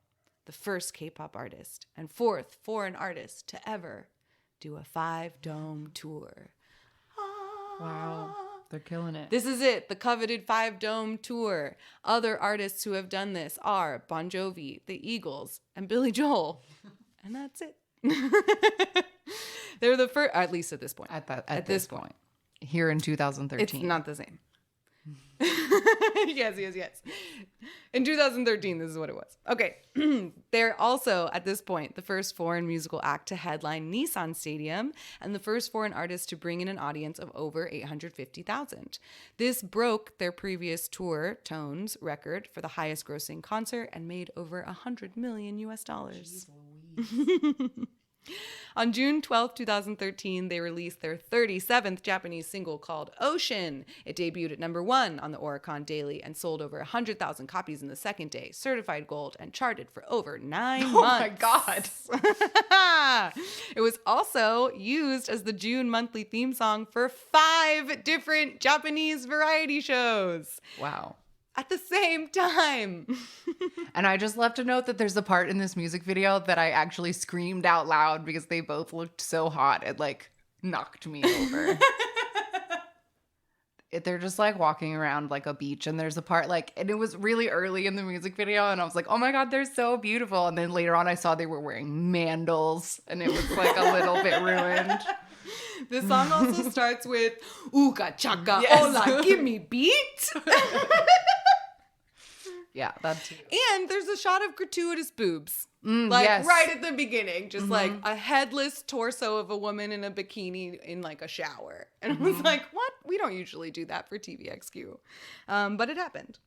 the first K-pop artist and 4th foreign artist to ever do a 5-dome tour. Wow. They're killing it. This is it, the coveted 5-dome tour. Other artists who have done this are Bon Jovi, the Eagles, and Billy Joel. And that's it. They're the first, at least at this point. At this point. Here in 2013. It's not the same. Yes. In 2013, this is what it was. Okay. They're also, at this point, the first foreign musical act to headline Nissan Stadium and the first foreign artist to bring in an audience of over 850,000. This broke their previous tour, Tones, record for the highest grossing concert and made over $100 million US. On June 12, 2013, they released their 37th Japanese single called Ocean. It debuted at #1 on the Oricon Daily and sold over 100,000 copies in the second day, certified gold, and charted for over 9 months. Oh my God. It was also used as the June monthly theme song for 5 different Japanese variety shows. Wow. At the same time. And I just left a note that there's a part in this music video that I actually screamed out loud because they both looked so hot. It like knocked me over. They're just like walking around like a beach, and there's a part like, and it was really early in the music video, and I was like, oh my God, they're so beautiful. And then later on I saw they were wearing mandals, and it was like a little bit ruined. The song also starts with Uka Chaka, Hola, give me beat. Yeah, that too. And there's a shot of gratuitous boobs. Right at the beginning. Just like a headless torso of a woman in a bikini in like a shower. And I was like, what? We don't usually do that for TVXQ. But it happened.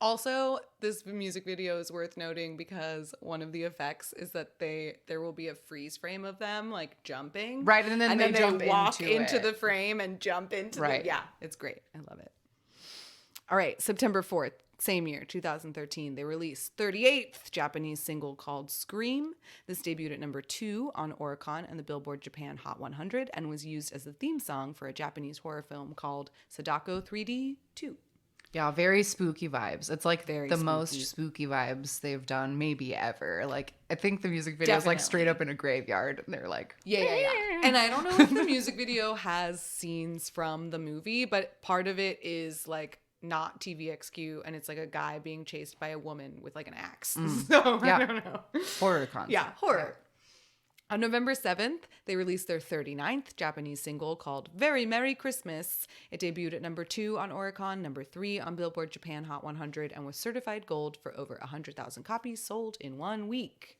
Also, this music video is worth noting because one of the effects is that there will be a freeze frame of them like jumping. Right, and then they jump walk into the frame and jump into right. Yeah, it's great. I love it. All right, September 4th. Same year, 2013, they released 38th Japanese single called Scream. This debuted at #2 on Oricon and the Billboard Japan Hot 100 and was used as the theme song for a Japanese horror film called Sadako 3D 2. Yeah, very spooky vibes. It's like very the spooky. most spooky vibes they've done maybe ever. Like, I think the music video is like straight up in a graveyard, and they're like, yeah. And I don't know if the music video has scenes from the movie, but part of it is like not TVXQ, and it's like a guy being chased by a woman with like an axe. So I don't know. Horror concept. Yeah, horror. On November 7th, they released their 39th Japanese single called Very Merry Christmas. It debuted at #2 on Oricon, #3 on Billboard Japan Hot 100, and was certified gold for over 100,000 copies sold in 1 week.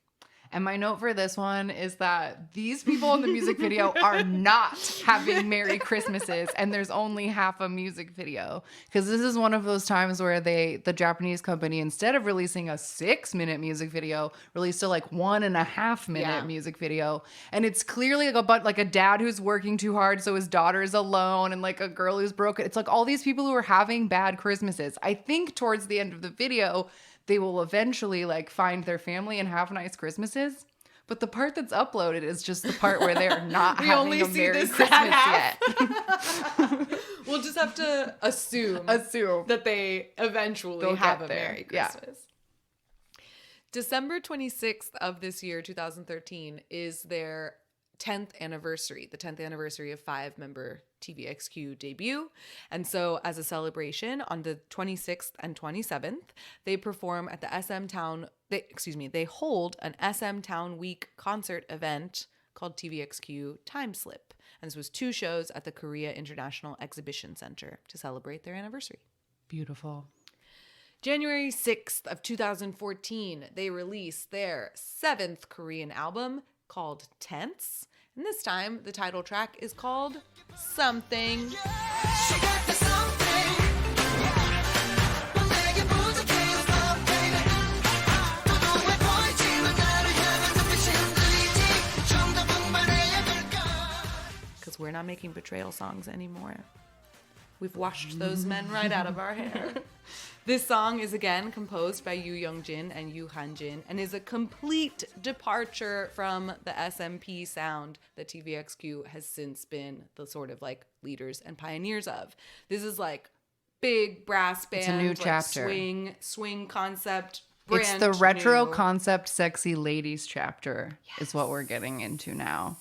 And my note for this one is that these people in the music video are not having Merry Christmases, and there's only half a music video. Because this is one of those times where the Japanese company, instead of releasing a 6-minute music video, released a like 1.5-minute music video. And it's clearly like a dad who's working too hard, so his daughter is alone, and like a girl who's broken. It's like all these people who are having bad Christmases. I think towards the end of the video, they will eventually like find their family and have nice Christmases. But the part that's uploaded is just the part where they're not having a Merry Christmas yet. We'll just have to assume that they eventually have a Merry Christmas. Yeah. December 26th of this year, 2013, is their 10th anniversary, the 10th anniversary of 5-member TVXQ debut. And so as a celebration on the 26th and 27th, they perform at the they hold an SM Town Week concert event called TVXQ Time Slip. And this was 2 shows at the Korea International Exhibition Center to celebrate their anniversary. Beautiful. January 6th of 2014, they released their 7th Korean album called Tense. And this time, the title track is called Something. Because we're not making betrayal songs anymore. We've washed those men right out of our hair. This song is again composed by Yoo Young-jin and Yoo Han-jin and is a complete departure from the SMP sound that TVXQ has since been the sort of like leaders and pioneers of. This is like big brass band, it's a new like chapter. Swing concept. It's the retro concept sexy ladies chapter is what we're getting into now.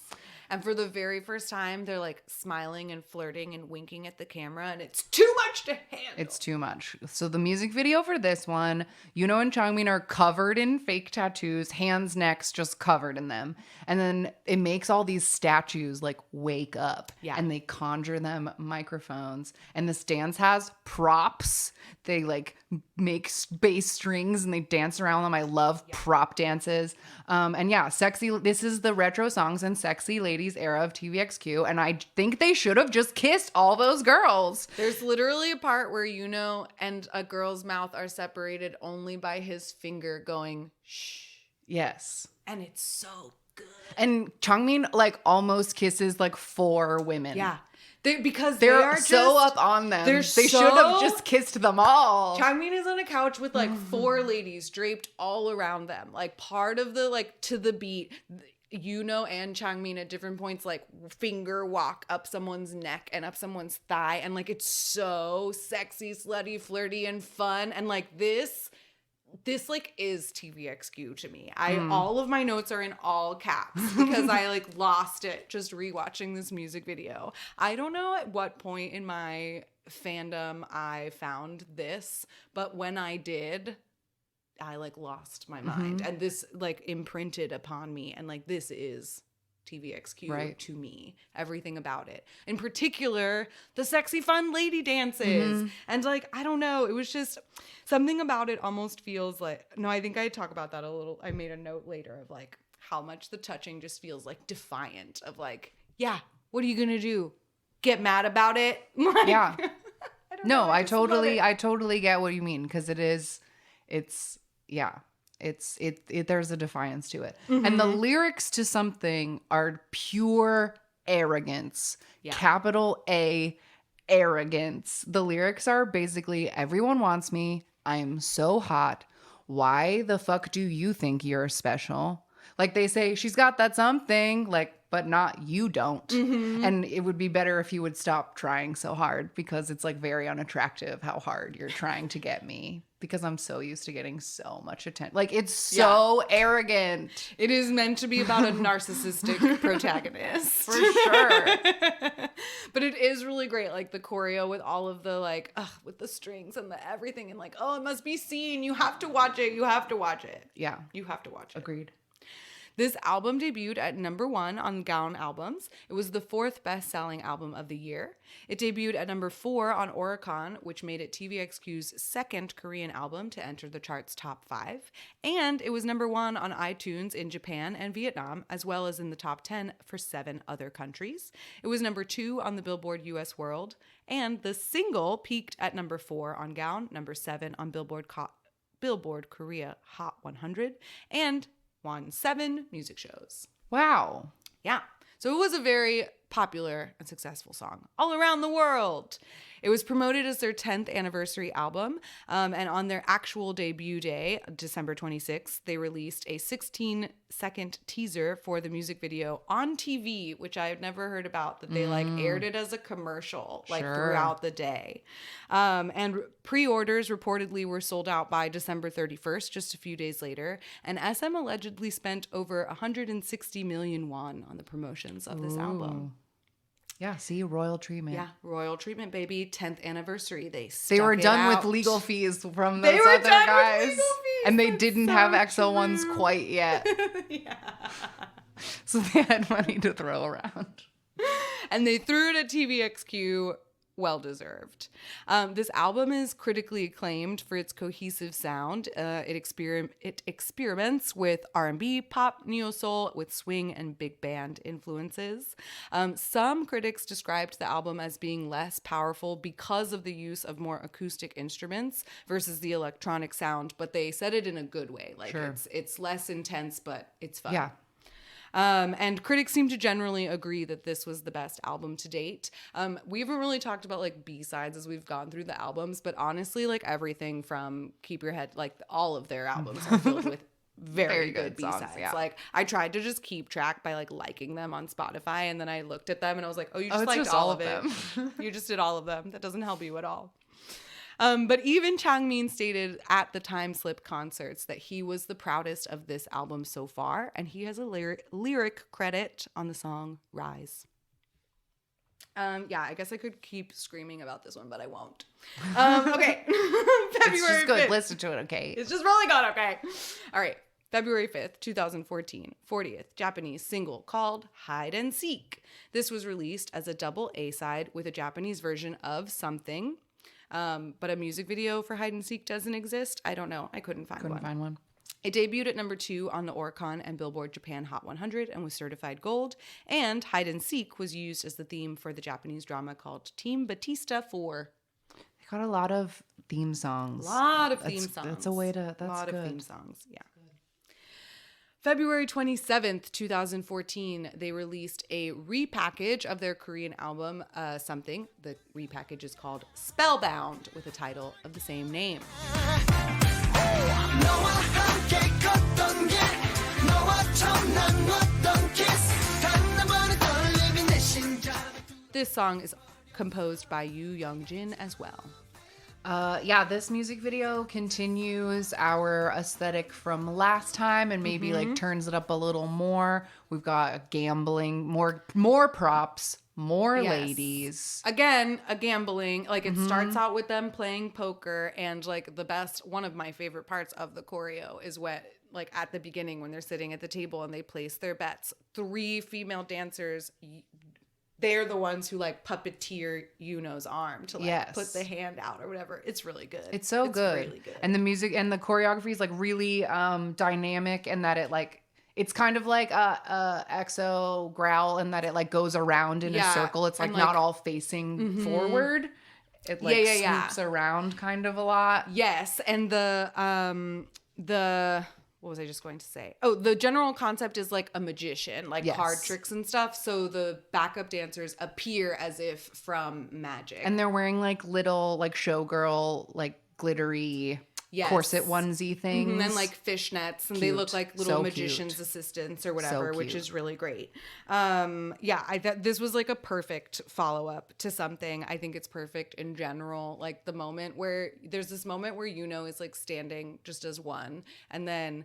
And for the very first time, they're like smiling and flirting and winking at the camera, and it's too much to handle. It's too much. So the music video for this one, Yuno and Changmin are covered in fake tattoos, hands, necks, just covered in them. And then it makes all these statues like wake up. Yeah. And they conjure them microphones. And this dance has props. They like make bass strings and they dance around them. I love prop dances. And yeah, this is the retro songs and sexy ladies era of TVXQ. And I think they should have just kissed all those girls. There's literally a part where Yuno and a girl's mouth are separated only by his finger going, shh. Yes. And it's so good. And Changmin like almost kisses like 4 women. Yeah. Because they're so up on them. They should have just kissed them all. Changmin is on a couch with like 4 ladies draped all around them. Like part of the like to the beat, Yuno and Changmin at different points like finger walk up someone's neck and up someone's thigh. And like it's so sexy, slutty, flirty, and fun. And like this like is TVXQ to me. All of my notes are in all caps because I like lost it just rewatching this music video. I don't know at what point in my fandom I found this, but when I did, I like lost my mind. And this like imprinted upon me, and like this is TVXQ to me. Everything about it. In particular, the sexy, fun lady dances. And like, I don't know. It was just something about it almost feels like, no, I think I talk about that a little. I made a note later of like how much the touching just feels like defiant of like, yeah, what are you going to do? Get mad about it? Like, yeah. I totally totally get what you mean. Because there's a defiance to it. And the lyrics to Something are pure arrogance. Capital A, arrogance. The lyrics are basically, everyone wants me. I'm so hot. Why the fuck do you think you're special? Like they say, she's got that something, like, but not you don't. And it would be better if you would stop trying so hard, because it's like very unattractive how hard you're trying to get me, because I'm so used to getting so much attention. Like it's so arrogant. It is meant to be about a narcissistic protagonist. For sure. But it is really great. Like the choreo with all of the like, with the strings and the everything, and like, oh, it must be seen. You have to watch it. You have to watch it. Yeah. You have to watch it. Agreed. This album debuted at number 1 on Gaon Albums. It was the 4th best-selling album of the year. It debuted at number 4 on Oricon, which made it TVXQ's 2nd Korean album to enter the chart's top 5. And it was number 1 on iTunes in Japan and Vietnam, as well as in the top 10 for 7 other countries. It was number 2 on the Billboard US World. And the single peaked at number 4 on Gaon, number 7 on Billboard Korea Hot 100, and won 7 music shows. Wow. Yeah. So it was a very popular and successful song all around the world. It was promoted as their 10th anniversary album. And on their actual debut day, December 26th, they released a 16-second teaser for the music video on TV, which I had never heard about, that they like aired it as a commercial like throughout the day. And pre-orders reportedly were sold out by December 31st, just a few days later. And SM allegedly spent over 160 million won on the promotions of this album. Yeah, see, royal treatment. Yeah, royal treatment, baby. 10th anniversary. They were done with legal fees from those other guys. And they didn't have XL1s quite yet. Yeah. So they had money to throw around. And they threw it at TVXQ. Well deserved. This album is critically acclaimed for its cohesive sound. It experiments with R&B, pop, neo-soul, with swing and big band influences. Some critics described the album as being less powerful because of the use of more acoustic instruments versus the electronic sound, but they said it in a good way. Like it's less intense, but it's fun. Yeah. And critics seem to generally agree that this was the best album to date. We haven't really talked about like B-sides as we've gone through the albums, but honestly, like everything from Keep Your Head, like all of their albums are filled with very good B-sides. Songs, yeah. Like I tried to just keep track by like liking them on Spotify, and then I looked at them and I was like, oh, you just liked just all all of of it. You just did all of them. That doesn't help you at all. But even Changmin stated at the Time Slip concerts that he was the proudest of this album so far, and he has a lyric credit on the song Rise. Yeah, I guess I could keep screaming about this one, but I won't. Okay. February It's just good. 5th. Listen to it, okay? It's just really good, okay? All right. February 5th, 2014, 40th Japanese single called Hide and Seek. This was released as a double A-side with a Japanese version of Something. But a music video for Hide and Seek doesn't exist. I don't know. I couldn't find one. It debuted at number 2 on the Oricon and Billboard Japan Hot 100 and was certified gold. And Hide and Seek was used as the theme for the Japanese drama called Team Batista 4. They got a lot of theme songs. That's a way to. That's a lot good. of theme songs. Yeah. February 27th, 2014, they released a repackage of their Korean album, Something. The repackage is called Spellbound, with a title of the same name. This song is composed by Yoo Young-jin as well. This music video continues our aesthetic from last time and maybe like turns it up a little more. We've got gambling, more props, more ladies. Again, a gambling. Like it starts out with them playing poker, and like one of my favorite parts of the choreo is when, like at the beginning when they're sitting at the table and they place their bets. 3 female dancers, they're the ones who like puppeteer Yuno's arm to like put the hand out or whatever. It's really good. It's so good. Really good. And the music and the choreography is like really dynamic, and that it like it's kind of like a EXO growl, and that it like goes around in a circle. It's like not all facing forward. It like swoops around kind of a lot. Yes, and the what was I just going to say? Oh, the general concept is like a magician, like card tricks and stuff. So the backup dancers appear as if from magic. And they're wearing like little like showgirl, like glittery corset onesie things. And then like fishnets. And they look like little magician's assistants or whatever, which is really great. This was like a perfect follow-up to Something. I think it's perfect in general. Like there's this moment where Yuno is like standing just as one, and then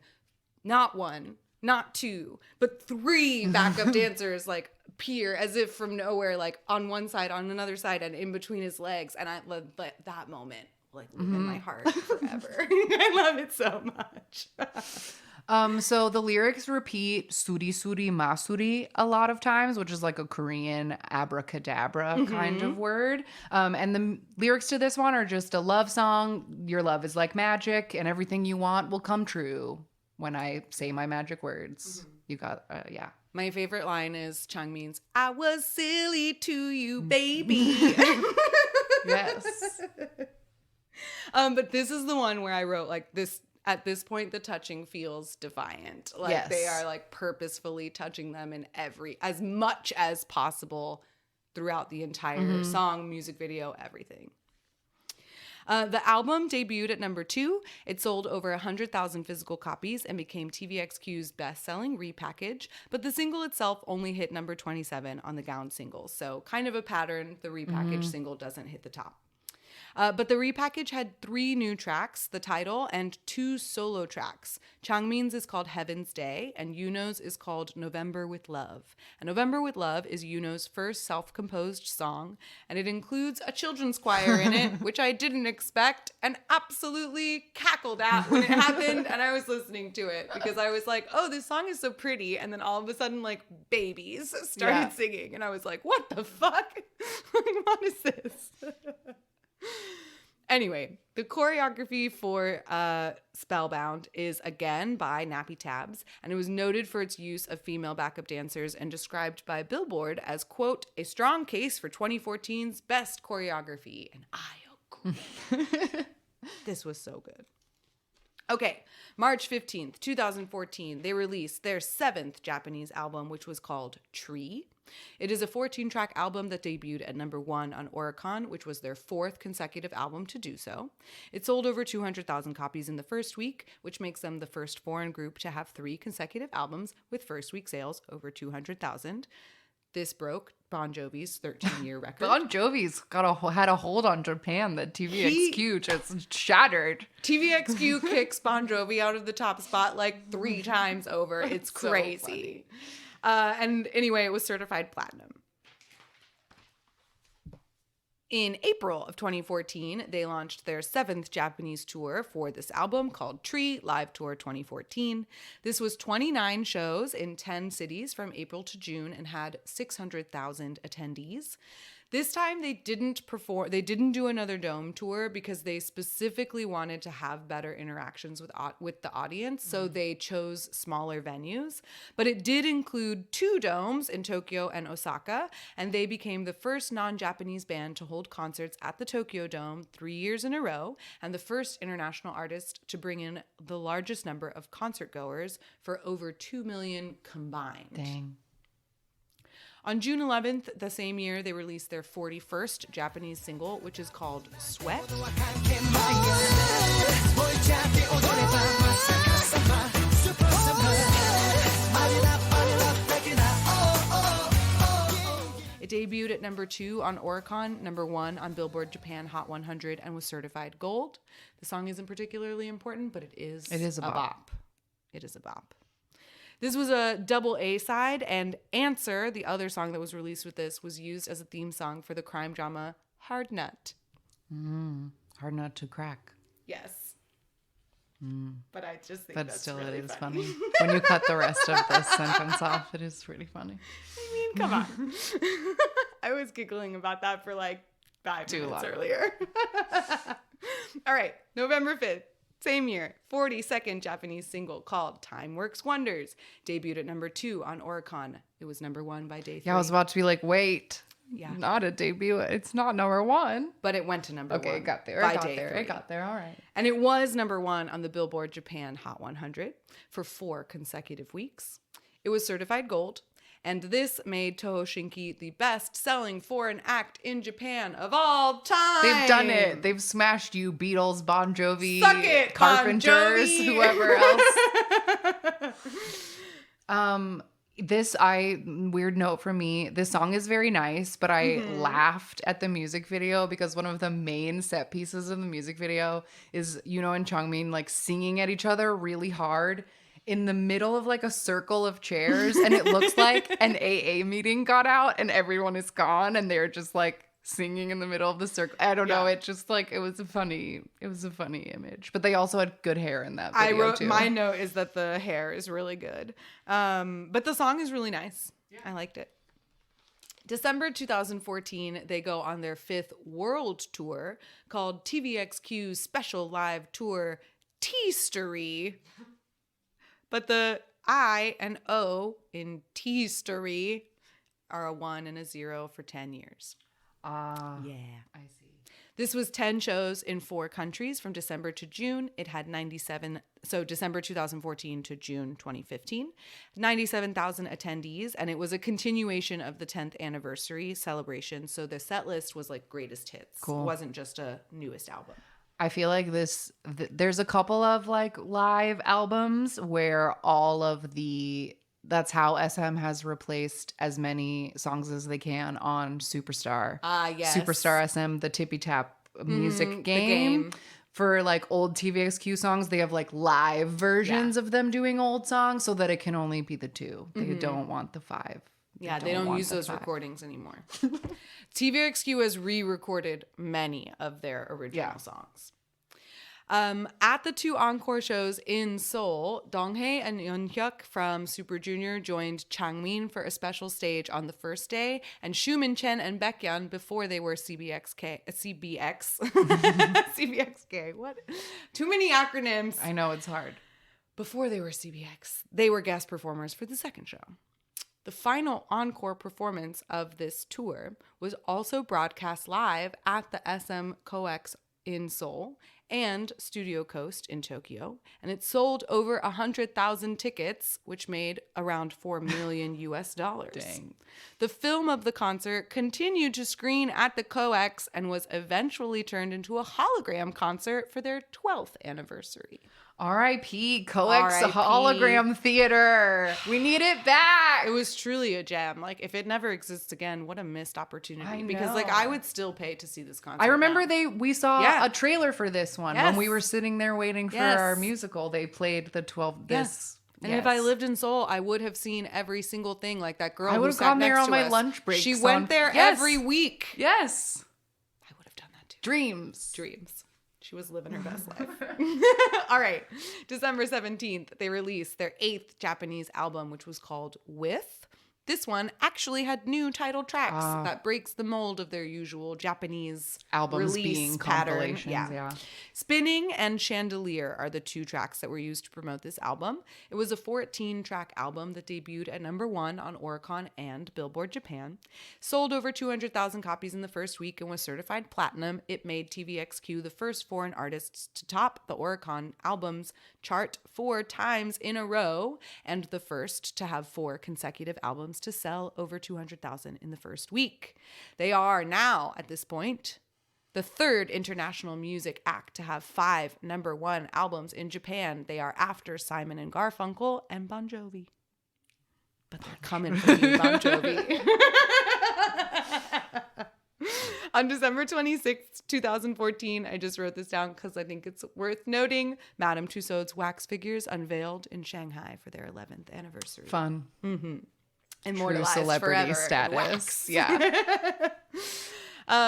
not one, not 2, but 3 backup dancers like appear as if from nowhere, like on one side, on another side, and in between his legs. And I love that moment. Like live in my heart forever. I love it so much. So the lyrics repeat "suri suri masuri" a lot of times, which is like a Korean abracadabra kind of word. And the lyrics to this one are just a love song. Your love is like magic, and everything you want will come true when I say my magic words. You got My favorite line is Changmin's "I was silly to you, baby." Yes. But this is the one where I wrote like this. At this point, the touching feels defiant. Like they are like purposefully touching them in as much as possible throughout the entire song, music video, everything. The album debuted at number 2. It sold over 100,000 physical copies and became TVXQ's best-selling repackage, but the single itself only hit number 27 on the Gown singles. So kind of a pattern, the repackaged single doesn't hit the top. But the repackage had 3 new tracks, the title, and 2 solo tracks. Changmin's is called Heaven's Day, and Yuno's is called November with Love. And November with Love is Yuno's first self-composed song, and it includes a children's choir in it, which I didn't expect and absolutely cackled at when it happened. And I was listening to it because I was like, oh, this song is so pretty. And then all of a sudden, like, babies started singing. And I was like, what the fuck? What is this? Anyway, the choreography for Spellbound is again by Nappy Tabs, and it was noted for its use of female backup dancers and described by Billboard as, quote, a strong case for 2014's best choreography. And I agree. This was so good. Okay, March 15th, 2014, they released their 7th Japanese album, which was called Tree. It is a 14-track album that debuted at number 1 on Oricon, which was their 4th consecutive album to do so. It sold over 200,000 copies in the first week, which makes them the first foreign group to have 3 consecutive albums with first week sales over 200,000. This broke Bon Jovi's 13-year record. Bon Jovi's had a hold on Japan that TVXQ just shattered. TVXQ kicks Bon Jovi out of the top spot like 3 times over. It's crazy. And anyway, it was certified platinum. In April of 2014, they launched their 7th Japanese tour for this album called Tree Live Tour 2014. This was 29 shows in 10 cities from April to June and had 600,000 attendees. This time they didn't do another dome tour because they specifically wanted to have better interactions with the audience, so they chose smaller venues. But it did include 2 domes in Tokyo and Osaka, and they became the first non-Japanese band to hold concerts at the Tokyo Dome 3 years in a row, and the first international artist to bring in the largest number of concert goers for over 2 million combined. Dang. On June 11th, the same year, they released their 41st Japanese single, which is called Sweat. It debuted at number 2 on Oricon, number 1 on Billboard Japan Hot 100, and was certified gold. The song isn't particularly important, but it is a bop. It is a bop. This was a double A-side, and Answer, the other song that was released with this, was used as a theme song for the crime drama Hard Nut. Hard nut to crack. Yes. But I just think But that's still, really it is funny. When you cut the rest of this sentence off, it is pretty funny. I mean, come on. I was giggling about that for like 5 minutes earlier. All right, November 5th. Same year, 42nd Japanese single called Time Works Wonders debuted at number 2 on Oricon. It was number 1 by day 3. Yeah, I was about to be like, wait, Yeah. not a debut. It's not number 1. But it went to number 1. Okay, it got there. By It got day there. 3. It got there. All right. And it was number 1 on the Billboard Japan Hot 100 for 4 consecutive weeks. It was certified gold. And this made Toho Shinki the best-selling foreign act in Japan of all time. They've done it. They've smashed you, Beatles, Bon Jovi, Suck it, Carpenters, Bon Jovi. whoever else. Weird note for me, this song is very nice, but I laughed at the music video because one of the main set pieces of the music video is, and Changmin like singing at each other really hard in the middle of like a circle of chairs, and it looks like an AA meeting got out and everyone is gone and they're just like singing in the middle of the circle. I don't know. It just like, it was a funny image, but they also had good hair in that video too. My note is that the hair is really good. But the song is really nice. Yeah. I liked it. December 2014, they go on their 5th world tour called TVXQ Special Live Tour T-Story. But the I and O in T-Story are a 1 and a 0 for 10 years. Yeah. I see. This was 10 shows in 4 countries from December to June. It had 97, so December 2014 to June 2015, 97,000 attendees, and it was a continuation of the 10th anniversary celebration. So the set list was like greatest hits. Cool. It wasn't just a newest album. I feel like there's a couple of like live albums where that's how SM has replaced as many songs as they can on Superstar. Yes. Superstar SM, the tippy tap music game. For like old TVXQ songs, they have like live versions of them doing old songs so that it can only be the 2. They don't want the 5. They don't use those recordings anymore. TVXQ has re-recorded many of their original songs. At the 2 encore shows in Seoul, Donghae and Yeonhyuk from Super Junior joined Changmin for a special stage on the first day, and Xiumin Chen and Baekhyun before they were CBXK. What? Too many acronyms. I know, it's hard. Before they were CBX, they were guest performers for the second show. The final encore performance of this tour was also broadcast live at the SM COEX in Seoul, and Studio Coast in Tokyo, and it sold over 100,000 tickets, which made around $4 million US dollars. Dang. The film of the concert continued to screen at the COEX and was eventually turned into a hologram concert for their 12th anniversary. R.I.P. COEX R.I.P. Hologram Theater. We need it back. It was truly a gem. Like, if it never exists again, what a missed opportunity. I Because, like, know. I would still pay to see this concert. I remember now. we saw Yeah. a trailer for this one Yes. when we were sitting there waiting for Yes. our musical. They played the 12. Yes. And if I lived in Seoul, I would have seen every single thing. Like that girl I who would have sat gone there next on to my us. lunch breaks. She went there Yes. every week. Yes. I would have done that too. Dreams. Dreams. She was living her best life. All right. December 17th, they released their 8th Japanese album, which was called With. This one actually had new title tracks that breaks the mold of their usual Japanese Albums release being pattern. compilations. Yeah. Spinning and Chandelier are the two tracks that were used to promote this album. It was a 14-track album that debuted at number 1 on Oricon and Billboard Japan. Sold over 200,000 copies in the first week and was certified platinum. It made TVXQ the first foreign artists to top the Oricon albums chart 4 times in a row, and the first to have 4 consecutive albums to sell over 200,000 in the first week. They are now, at this point, the third international music act to have 5 number 1 albums in Japan. They are after Simon and Garfunkel and Bon Jovi. But they're coming for you, Bon Jovi. On December 26th, 2014, I just wrote this down because I think it's worth noting, Madame Tussauds wax figures unveiled in Shanghai for their 11th anniversary. Fun. Mm-hmm. True Immortalized celebrity forever in status. wax. Yeah.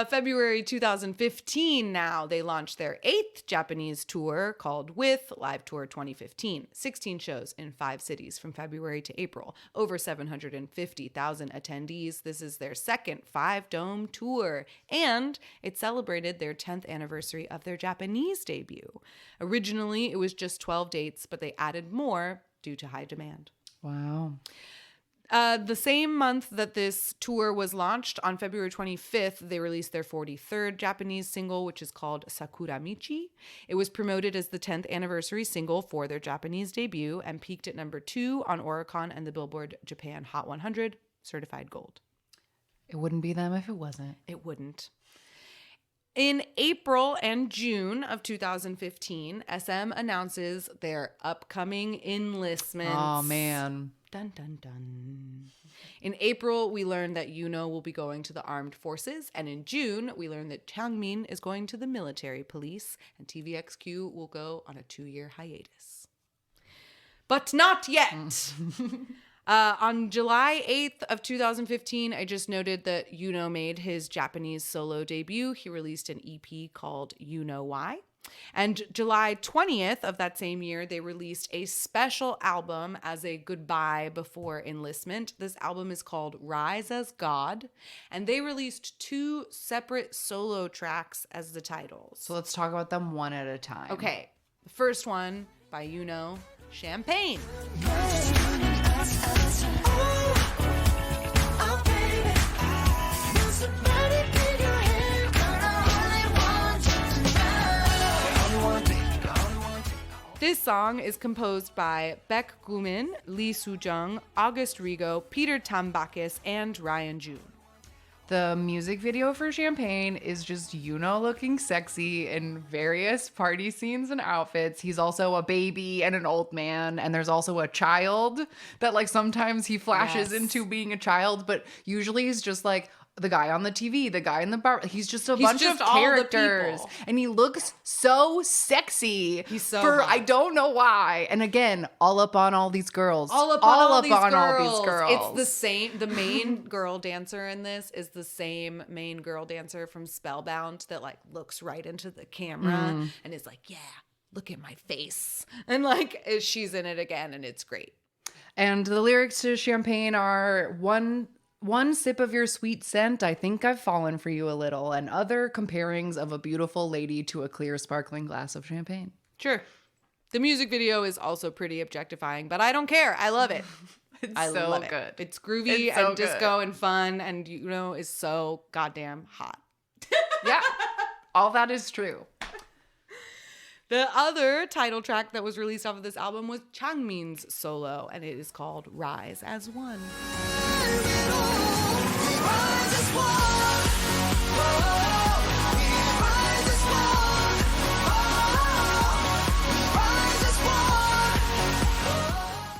February 2015 now, they launched their 8th Japanese tour called With Live Tour 2015. 16 shows in 5 cities from February to April. Over 750,000 attendees. This is their second 5-dome tour. And it celebrated their 10th anniversary of their Japanese debut. Originally, it was just 12 dates, but they added more due to high demand. Wow. The same month that this tour was launched, on February 25th, they released their 43rd Japanese single, which is called Sakura Michi. It was promoted as the 10th anniversary single for their Japanese debut and peaked at number 2 on Oricon and the Billboard Japan Hot 100, certified gold. It wouldn't be them if it wasn't. It wouldn't. In April and June of 2015, SM announces their upcoming enlistments. Oh, man. Dun, dun, dun. In April, we learned that Yuno will be going to the armed forces. And in June, we learned that Changmin is going to the military police. And TVXQ will go on a 2-year hiatus. But not yet. On July 8th of 2015, I just noted that Yuno made his Japanese solo debut. He released an EP called You Know Why. And July 20th of that same year, they released a special album as a goodbye before enlistment. This album is called Rise as God, and they released 2 separate solo tracks as the titles. So let's talk about them one at a time. Okay, the first one by Yuno, Champagne. This song is composed by Baek Gumin, Lee Soo-jung, August Rigo, Peter Tambakis, and Ryan Jun. The music video for Champagne is just Yuno looking sexy in various party scenes and outfits. He's also a baby and an old man, and there's also a child that like sometimes he flashes into being a child, but usually he's just like the guy on the TV, the guy in the bar. He's just a bunch of characters, and he looks so sexy. He's so for hot. I don't know why. And again, all up on all these girls. All up on all these girls. girls. It's the same. The main girl dancer in this is the same main girl dancer from Spellbound that like looks right into the camera and is like, yeah, look at my face. And like she's in it again, and it's great. And the lyrics to Champagne are one sip of your sweet scent, I think I've fallen for you a little, and other comparings of a beautiful lady to a clear sparkling glass of champagne. Sure. The music video is also pretty objectifying, but I don't care. I love it. It's so love good. It. It's groovy It's so and disco and fun, and Yuno is so goddamn hot. Yeah, all that is true. The other title track that was released off of this album was Changmin's solo, and it is called Rise as One.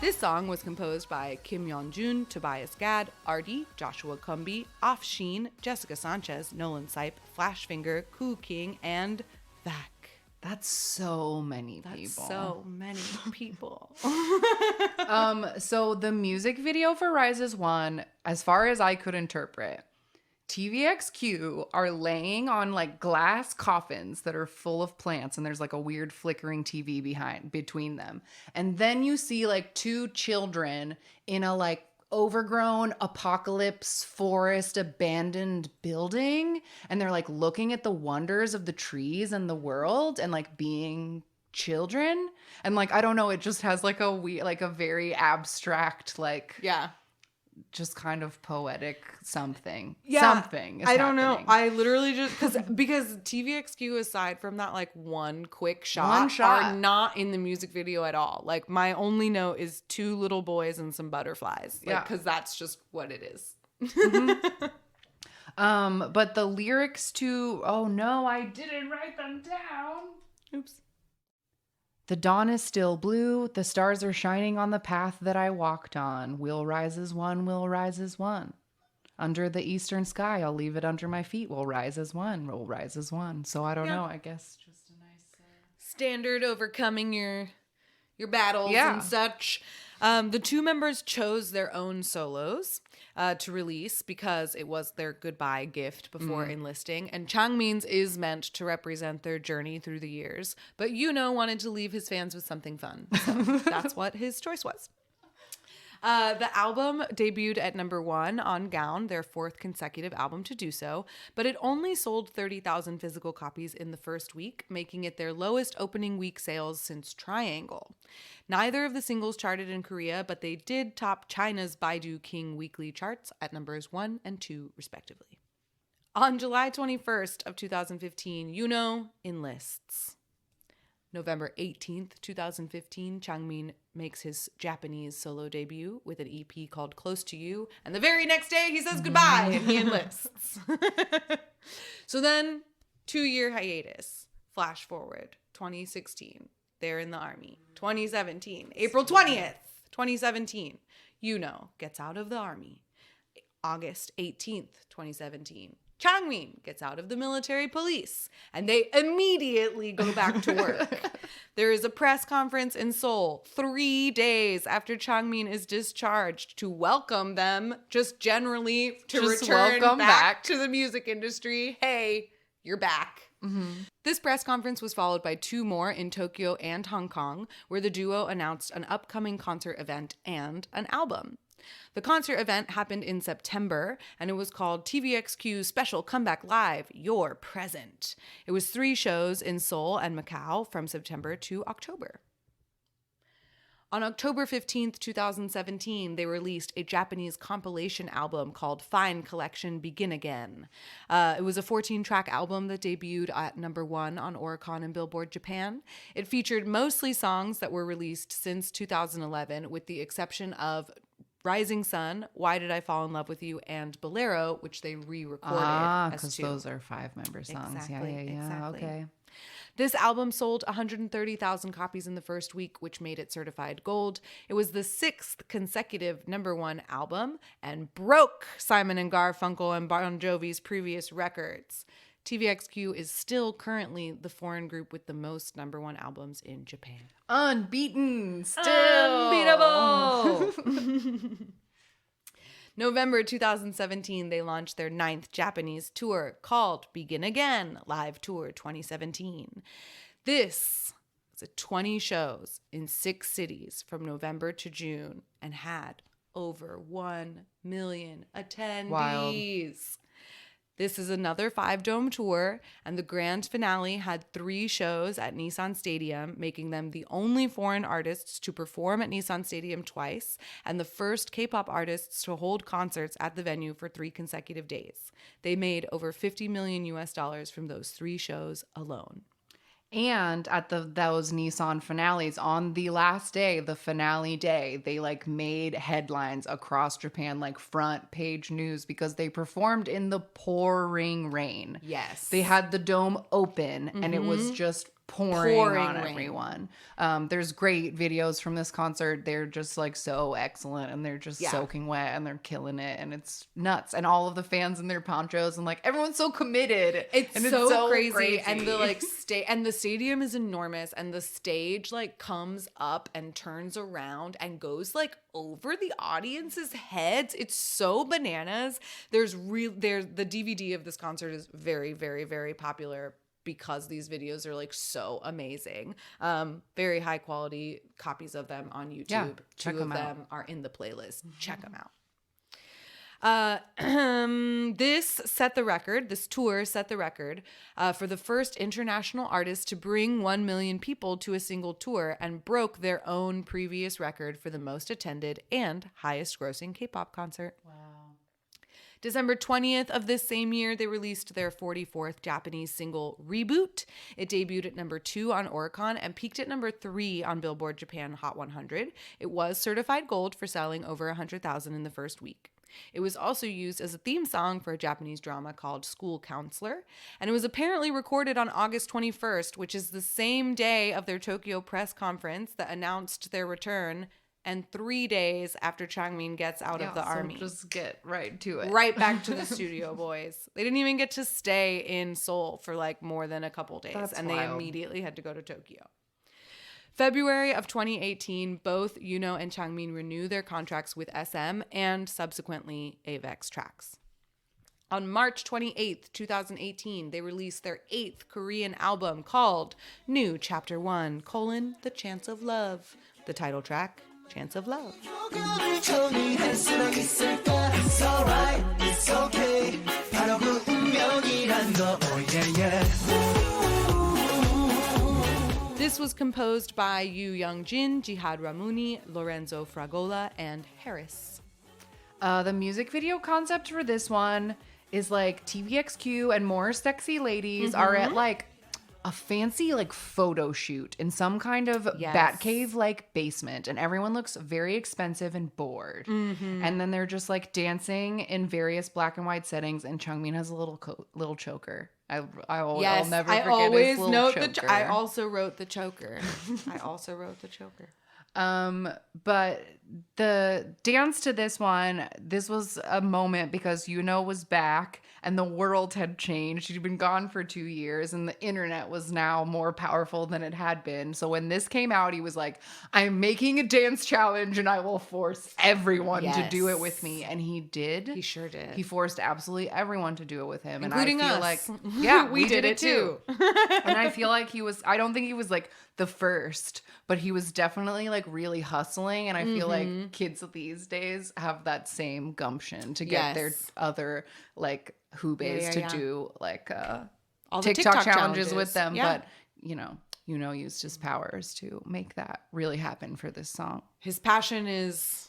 This song was composed by Kim Yeon-jun, Tobias Gad, Artie, Joshua Kumbi, Afshin, Jessica Sanchez, Nolan Sipe, Flashfinger, Koo King, and Vac. That's so many people. So many people. So the music video for Rise as One, as far as I could interpret, TVXQ are laying on like glass coffins that are full of plants, and there's like a weird flickering TV between them. And then you see like two children in a like overgrown apocalypse forest abandoned building, and they're like looking at the wonders of the trees and the world and like being children. And like I don't know, it just has like a very abstract like just kind of poetic something. Something is don't happening. know. I literally just because TVXQ, aside from that like one quick shot, are not in the music video at all. Like my only note is two little boys and some butterflies. Like, because that's just what it is. But the lyrics to oh no, I didn't write them down. Oops. The dawn is still blue. The stars are shining on the path that I walked on. We'll rise as one. We'll rise as one. Under the eastern sky, I'll leave it under my feet. We'll rise as one. We'll rise as one. So I don't know. I guess just a nice standard overcoming your battles and such. The two members chose their own solos to release because it was their goodbye gift before enlisting. And Changmin's is meant to represent their journey through the years. But wanted to leave his fans with something fun. So that's what his choice was. The album debuted at number 1 on Gown, their 4th consecutive album to do so, but it only sold 30,000 physical copies in the first week, making it their lowest opening week sales since Triangle. Neither of the singles charted in Korea, but they did top China's Baidu King weekly charts at numbers 1 and 2, respectively. On July 21st of 2015, enlists. November 18th, 2015, Changmin makes his Japanese solo debut with an EP called Close to You. And the very next day, he says goodbye and he enlists. So then, 2-year hiatus. Flash forward, 2016. They're in the army. 2017, April 20th, 2017. Gets out of the army. August 18th, 2017. Changmin gets out of the military police, and they immediately go back to work. There is a press conference in Seoul 3 days after Changmin is discharged to welcome them, just generally to return back to the music industry. Hey, you're back. Mm-hmm. This press conference was followed by 2 more in Tokyo and Hong Kong, where the duo announced an upcoming concert event and an album. The concert event happened in September, and it was called TVXQ Special Comeback Live, Your Present. It was 3 shows in Seoul and Macau from September to October. On October 15th, 2017, they released a Japanese compilation album called Fine Collection Begin Again. It was a 14-track album that debuted at number 1 on Oricon and Billboard Japan. It featured mostly songs that were released since 2011, with the exception of Rising Sun, Why Did I Fall in Love with You, and Bolero, which they re-recorded because those are 5-member songs. Exactly. Okay. This album sold 130,000 copies in the first week, which made it certified gold. It was the 6th consecutive number 1 album and broke Simon & Garfunkel and Bon Jovi's previous records. TVXQ is still currently the foreign group with the most number 1 albums in Japan. Unbeaten. Still. Unbeatable. November 2017, they launched their 9th Japanese tour called Begin Again Live Tour 2017. This was 20 shows in 6 cities from November to June and had over 1 million attendees. Wild. This is another 5-dome tour, and the grand finale had 3 shows at Nissan Stadium, making them the only foreign artists to perform at Nissan Stadium twice, and the first K-pop artists to hold concerts at the venue for 3 consecutive days. They made over $50 million from those 3 shows alone. And at those Nissan finales, on the last day, the finale day, they like made headlines across Japan, like front page news, because they performed in the pouring rain. Yes. They had the dome open and it was just pouring on rain. everyone. There's great videos from this concert. They're just like so excellent and they're just soaking wet and they're killing it and it's nuts. And all of the fans in their ponchos and like everyone's so committed. It's so crazy. And the like and the stadium is enormous and the stage like comes up and turns around and goes like over the audience's heads. It's so bananas. The DVD of this concert is very, very, very popular because these videos are like so amazing. Very high quality copies of them on YouTube. Yeah, Two of them are in the playlist. Check them out. This tour set the record for the first international artist to bring 1 million people to a single tour and broke their own previous record for the most attended and highest grossing K-pop concert. Wow. December 20th of this same year, they released their 44th Japanese single, Reboot. It debuted at number 2 on Oricon and peaked at number 3 on Billboard Japan Hot 100. It was certified gold for selling over 100,000 in the first week. It was also used as a theme song for a Japanese drama called School Counselor, and it was apparently recorded on August 21st, which is the same day of their Tokyo press conference that announced their return, and 3 days after Changmin gets out of the army. Just get right to it. Right back to the studio, boys. They didn't even get to stay in Seoul for like more than a couple days. That's and wild. They immediately had to go to Tokyo. February of 2018, both Yuno and Changmin renew their contracts with SM and subsequently Avex Trax. On March 28th, 2018, they released their 8th Korean album called New Chapter 1, The Chance of Love. The title track, Chance of Love. This was composed by Yu Young-jin, Jihad Ramuni, Lorenzo Fragola, and Harris. The music video concept for this one is like TVXQ and more sexy ladies are at like a fancy like photo shoot in some kind of Batcave like basement, and everyone looks very expensive and bored. And then they're just like dancing in various black and white settings, and Changmin has a little choker. I'll never forget his little choker. I also wrote the choker. But the dance to this one, this was a moment because Yuno was back and the world had changed. She'd been gone for 2 years and the internet was now more powerful than it had been. So when this came out, he was like, I'm making a dance challenge and I will force everyone to do it with me. And he did. He sure did. He forced absolutely everyone to do it with him. Including and I us. feel like, yeah, we did it too. And I feel like I don't think he was like the first, but he was definitely like really hustling. And I feel like kids these days have that same gumption to get their other like hubes to do like all the TikTok challenges with them. But Yuno used his powers to make that really happen for this song. His passion is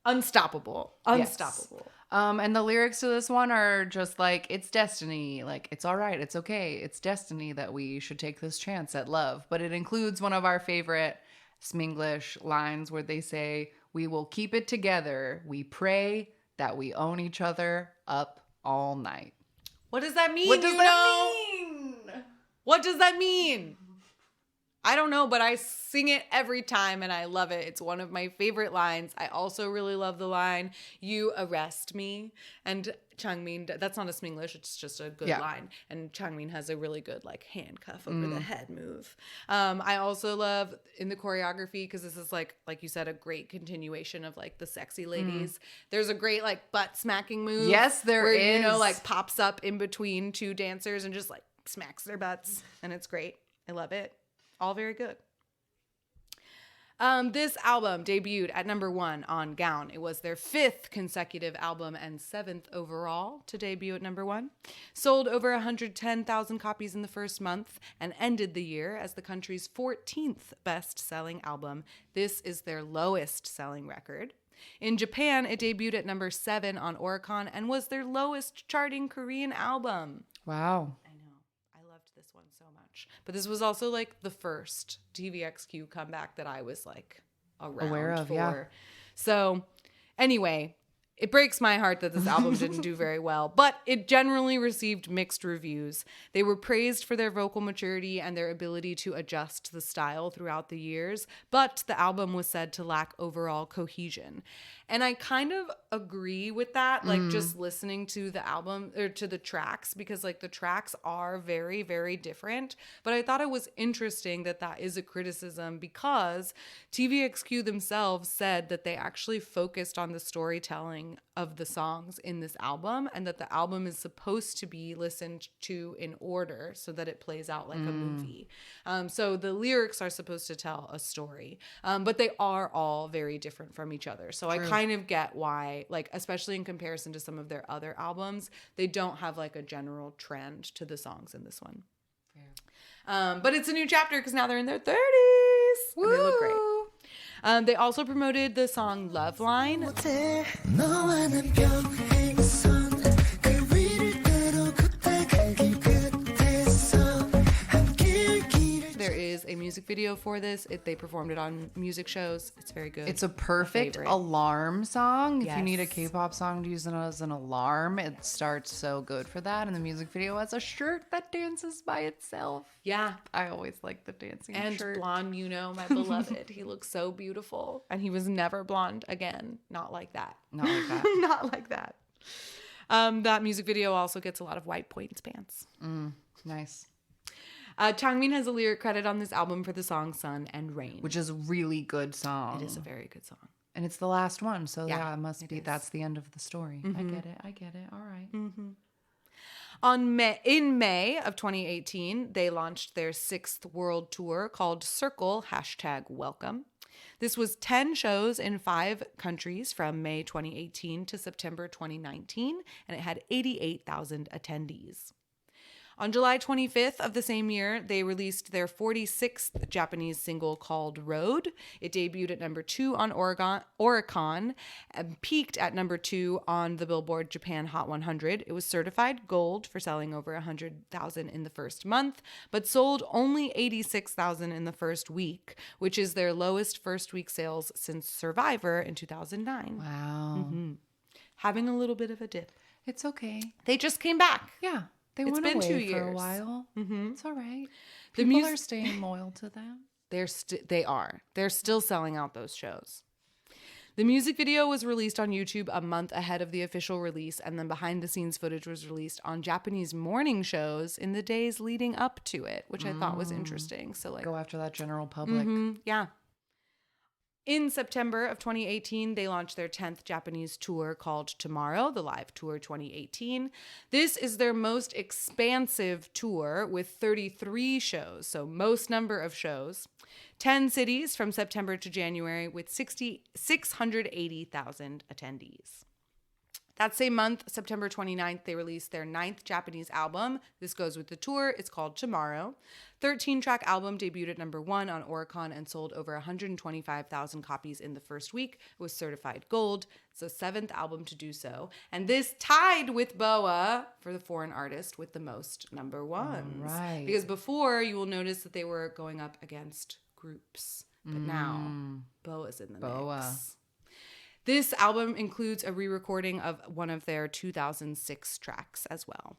unstoppable. Unstoppable. Yes. And the lyrics to this one are just like, it's destiny. Like, it's all right. It's okay. It's destiny that we should take this chance at love. But it includes one of our favorite Sminglish lines where they say, we will keep it together. We pray that we own each other up all night. What does that mean? What does that mean? What does that mean? I don't know, but I sing it every time and I love it. It's one of my favorite lines. I also really love the line, you arrest me. And Changmin, that's not a Sminglish, it's just a good line. And Changmin has a really good like handcuff over the head move. I also love in the choreography, because this is like you said, a great continuation of like the sexy ladies. There's a great like butt smacking move. Yes, there is. Where, like pops up in between two dancers and just like smacks their butts. And it's great. I love it. All very good. This album debuted at number 1 on Gown. It was their 5th consecutive album and 7th overall to debut at number 1. Sold over 110,000 copies in the first month and ended the year as the country's 14th best-selling album. This is their lowest-selling record. In Japan, it debuted at number 7 on Oricon and was their lowest charting Korean album. Wow. I know. I loved this one so much. But this was also like the first TVXQ comeback that I was like aware of. Yeah. So anyway, it breaks my heart that this album didn't do very well, but it generally received mixed reviews. They were praised for their vocal maturity and their ability to adjust the style throughout the years, but the album was said to lack overall cohesion. And I kind of agree with that, like just listening to the album or to the tracks, because like the tracks are very, very different. But I thought it was interesting that that is a criticism, because TVXQ themselves said that they actually focused on the storytelling of the songs in this album, and that the album is supposed to be listened to in order so that it plays out like a movie. So the lyrics are supposed to tell a story, but they are all very different from each other. So True. I kind of get why, like, especially in comparison to some of their other albums, they don't have like a general trend to the songs in this one. Fair. But it's a new chapter because now they're in their 30s. Woo! And they look great. They also promoted the song Love Line. There is a music video for this. They performed it on music shows. It's very good. It's a perfect alarm song. Yes. If you need a K-pop song to use it as an alarm, it starts so good for that. And the music video has a shirt that dances by itself. Yeah. I always like the dancing shirt. And blonde, my beloved. He looks so beautiful. And he was never blonde again. Not like that. Not like that. Not like that. That music video also gets a lot of white points pants. Nice. Changmin has a lyric credit on this album for the song Sun and Rain. Which is a really good song. It is a very good song. And it's the last one, so yeah, it must be. That's the end of the story. I get it. All right. In May of 2018, they launched their 6th world tour called Circle #Welcome. This was 10 shows in 5 countries from May 2018 to September 2019, and it had 88,000 attendees. On July 25th of the same year, they released their 46th Japanese single called Road. It debuted at number 2 on Oricon and peaked at number 2 on the Billboard Japan Hot 100. It was certified gold for selling over 100,000 in the first month, but sold only 86,000 in the first week, which is their lowest first week sales since Survivor in 2009. Wow. Having a little bit of a dip. It's okay. They just came back. Yeah. It's been 2 years. For a while. It's all right. People are staying loyal to them. They are. They're still selling out those shows. The music video was released on YouTube a month ahead of the official release, and then behind-the-scenes footage was released on Japanese morning shows in the days leading up to it, which I thought was interesting. So, like, go after that general public. Yeah. In September of 2018, they launched their 10th Japanese tour called Tomorrow, the Live Tour 2018. This is their most expansive tour with 33 shows, so most number of shows. 10 cities from September to January with 680,000 attendees. That same month, September 29th, they released their 9th Japanese album. This goes with the tour. It's called Tomorrow. 13-track album debuted at number 1 on Oricon and sold over 125,000 copies in the first week. It was certified gold. It's the 7th album to do so. And this tied with BoA for the foreign artist with the most number ones. Right. Because before, you will notice that they were going up against groups. But now, BoA's in the mix. This album includes a re-recording of one of their 2006 tracks as well.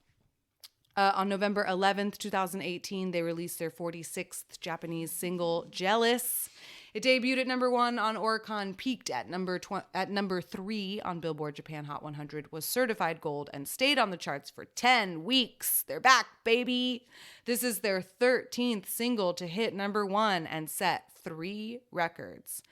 On November 11th, 2018, they released their 46th Japanese single, Jealous. It debuted at number 1 on Oricon, peaked at number 3 on Billboard Japan Hot 100, was certified gold, and stayed on the charts for 10 weeks. They're back, baby. This is their 13th single to hit number 1 and set 3 records.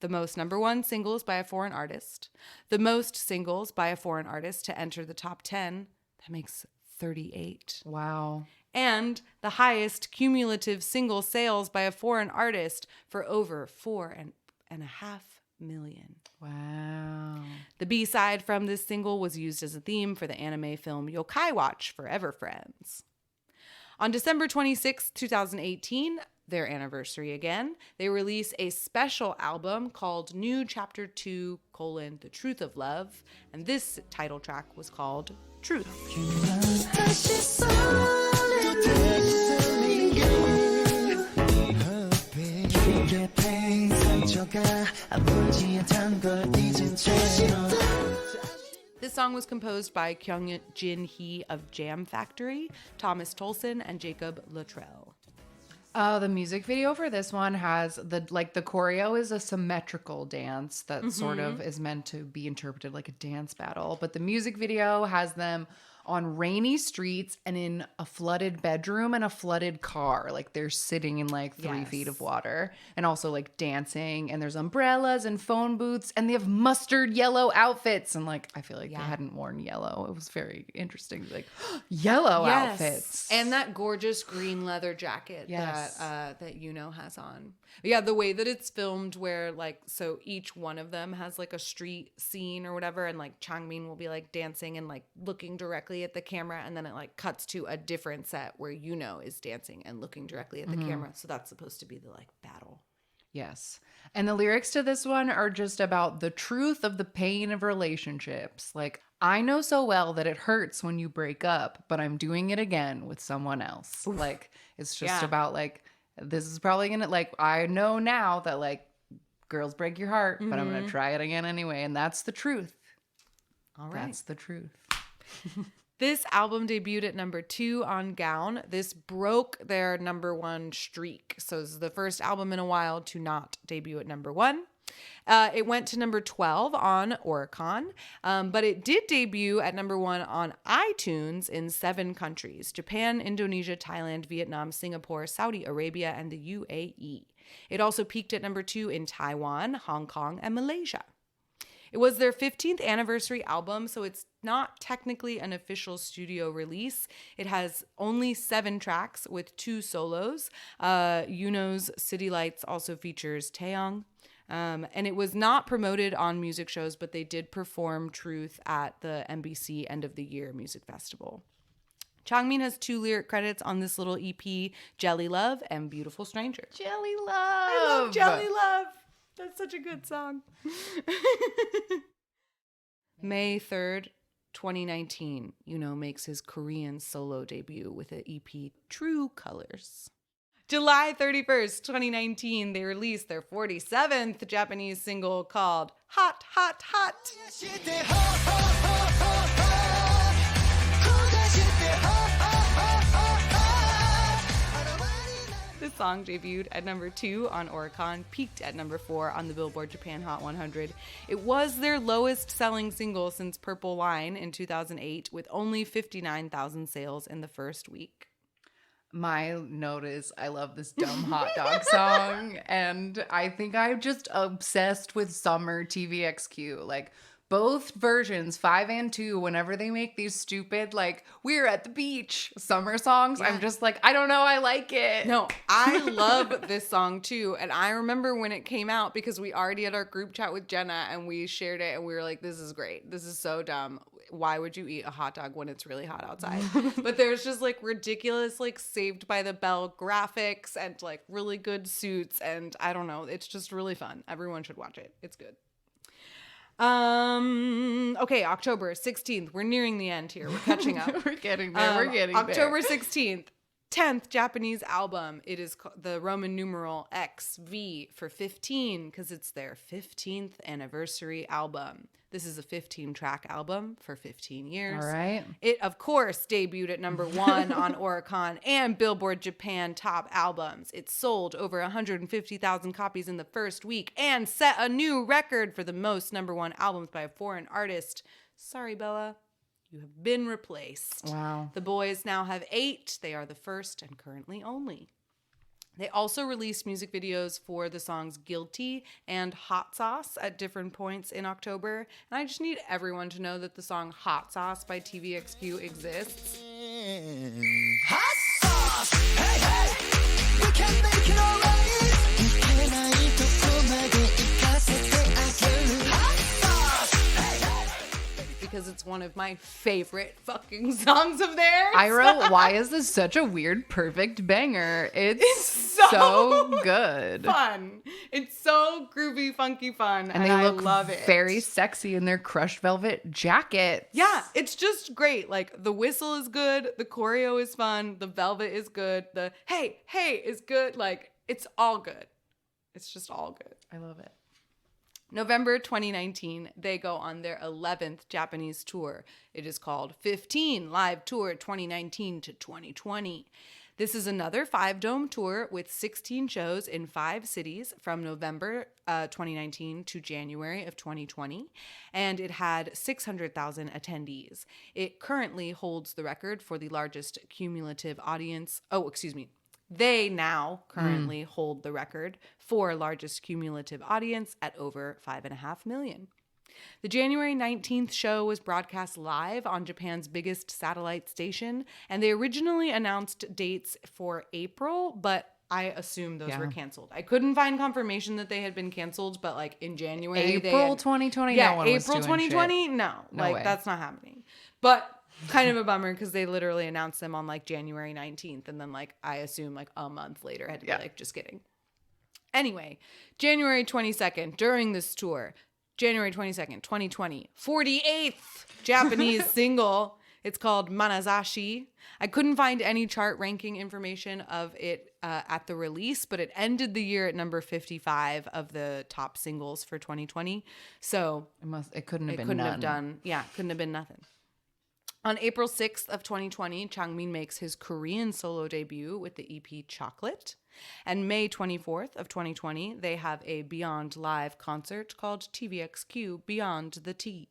The most number 1 singles by a foreign artist, the most singles by a foreign artist to enter the top 10. That makes 38. Wow. And the highest cumulative single sales by a foreign artist for over 4.5 million. Wow. The B-side from this single was used as a theme for the anime film Yokai Watch Forever Friends. On December 26, 2018, their anniversary again, they release a special album called New Chapter 2, The Truth of Love, and this title track was called Truth. This song was composed by Kyung Jin Hee of Jam Factory, Thomas Tolson, and Jacob Luttrell. The music video for this one has the choreo is a symmetrical dance that sort of is meant to be interpreted like a dance battle. But the music video has them on rainy streets and in a flooded bedroom and a flooded car. Like they're sitting in like 3 feet of water and also like dancing, and there's umbrellas and phone booths, and they have mustard yellow outfits. And like, I feel like they hadn't worn yellow. It was very interesting. Like yellow outfits. And that gorgeous green leather jacket that Yuno has on. But yeah, the way that it's filmed where like, so each one of them has like a street scene or whatever. And like Changmin will be like dancing and like looking directly at the camera, and then it like cuts to a different set where Yuno is dancing and looking directly at the camera. So that's supposed to be the like battle. Yes. And the lyrics to this one are just about the truth of the pain of relationships. Like, I know so well that it hurts when you break up, but I'm doing it again with someone else. Oof. Like, it's just about like, this is probably gonna, like, I know now that like girls break your heart, but I'm gonna try it again anyway. And that's the truth. All right. That's the truth. This album debuted at number 2 on Gaon. This broke their number 1 streak. So this is the first album in a while to not debut at number 1. It went to number 12 on Oricon, but it did debut at number 1 on iTunes in 7 countries: Japan, Indonesia, Thailand, Vietnam, Singapore, Saudi Arabia, and the UAE. It also peaked at number 2 in Taiwan, Hong Kong, and Malaysia. It was their 15th anniversary album, so it's not technically an official studio release. It has only 7 tracks with 2 solos. Yuno's City Lights also features Taeyong. And it was not promoted on music shows, but they did perform Truth at the NBC End of the Year Music Festival. Changmin has 2 lyric credits on this little EP, Jelly Love and Beautiful Stranger. Jelly Love! I love Jelly Love! That's such a good song. May 3rd, 2019, Yuno makes his Korean solo debut with the EP True Colors. July 31st, 2019, they released their 47th Japanese single called Hot, Hot, Hot. This song debuted at number 2 on Oricon, peaked at number 4 on the Billboard Japan Hot 100. It was their lowest selling single since Purple Line in 2008, with only 59,000 sales in the first week. My note is I love this dumb hot dog song, and I think I'm just obsessed with summer TVXQ. Like, both versions, 5 and 2, whenever they make these stupid, like, we're at the beach summer songs, I'm just like, I don't know, I like it. No, I love this song too. And I remember when it came out, because we already had our group chat with Jenna and we shared it and we were like, this is great. This is so dumb. Why would you eat a hot dog when it's really hot outside? But there's just like ridiculous, like Saved by the Bell graphics and like really good suits. And I don't know, it's just really fun. Everyone should watch it. It's good. Okay, October 16th. We're nearing the end here. We're catching up. We're getting there. We're getting October 16th. 10th Japanese album. It is the Roman numeral XV for 15 because it's their 15th anniversary album. This is a 15-track album for 15 years. All right. It, of course, debuted at number 1 on Oricon and Billboard Japan Top Albums. It sold over 150,000 copies in the first week and set a new record for the most number 1 albums by a foreign artist. Sorry, Bella. You have been replaced. Wow. The boys now have 8. They are the first and currently only. They also released music videos for the songs Guilty and Hot Sauce at different points in October. And I just need everyone to know that the song Hot Sauce by TVXQ exists. Hot sauce, hey, hey, we can make it alright. Because it's one of my favorite fucking songs of theirs. Ira, why is this such a weird, perfect banger? It's so good. Fun. It's so groovy, funky fun. And they look I love it. Very sexy in their crushed velvet jackets. Yeah, it's just great. Like, the whistle is good. The choreo is fun. The velvet is good. The hey, hey is good. Like, it's all good. It's just all good. I love it. November 2019, they go on their 11th Japanese tour. It is called 15 Live Tour 2019 to 2020. This is another 5-dome tour with 16 shows in 5 cities from November 2019 to January of 2020, and it had 600,000 attendees. It currently holds the record for the largest cumulative audience. Oh, excuse me. They now currently hold the record for largest cumulative audience at over 5.5 million. The January 19th show was broadcast live on Japan's biggest satellite station, and they originally announced dates for April, but I assume those were canceled. I couldn't find confirmation that they had been canceled, but like in January, April 2020. Yeah, no one was April doing 2020. shit. No, No way. that's not happening. But kind of a bummer because they literally announced them on like January 19th, and then like I assume like a month later had to be like, just kidding. Anyway, January 22nd, during this tour, January 22nd, 2020, 48th Japanese single. It's called Manazashi. I couldn't find any chart ranking information of it at the release, but it ended the year at number 55 of the top singles for 2020. So It couldn't have been couldn't none. have done. Yeah, couldn't have been nothing. On April 6th of 2020, Changmin makes his Korean solo debut with the EP Chocolate. And May 24th of 2020, they have a Beyond Live concert called TVXQ Beyond the T.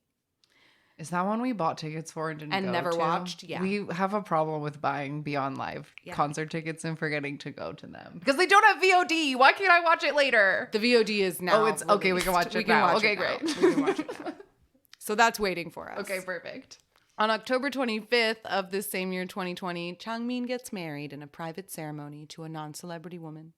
Is that one we bought tickets for and didn't And go never to? watched? Yeah. We have a problem with buying Beyond Live concert tickets and forgetting to go to them. Because they don't have VOD. Why can't I watch it later? The VOD is now. Oh, it's okay. We can watch it now. Okay, great. We can watch it now. So that's waiting for us. Okay, perfect. On October 25th of this same year, 2020, Changmin gets married in a private ceremony to a non-celebrity woman.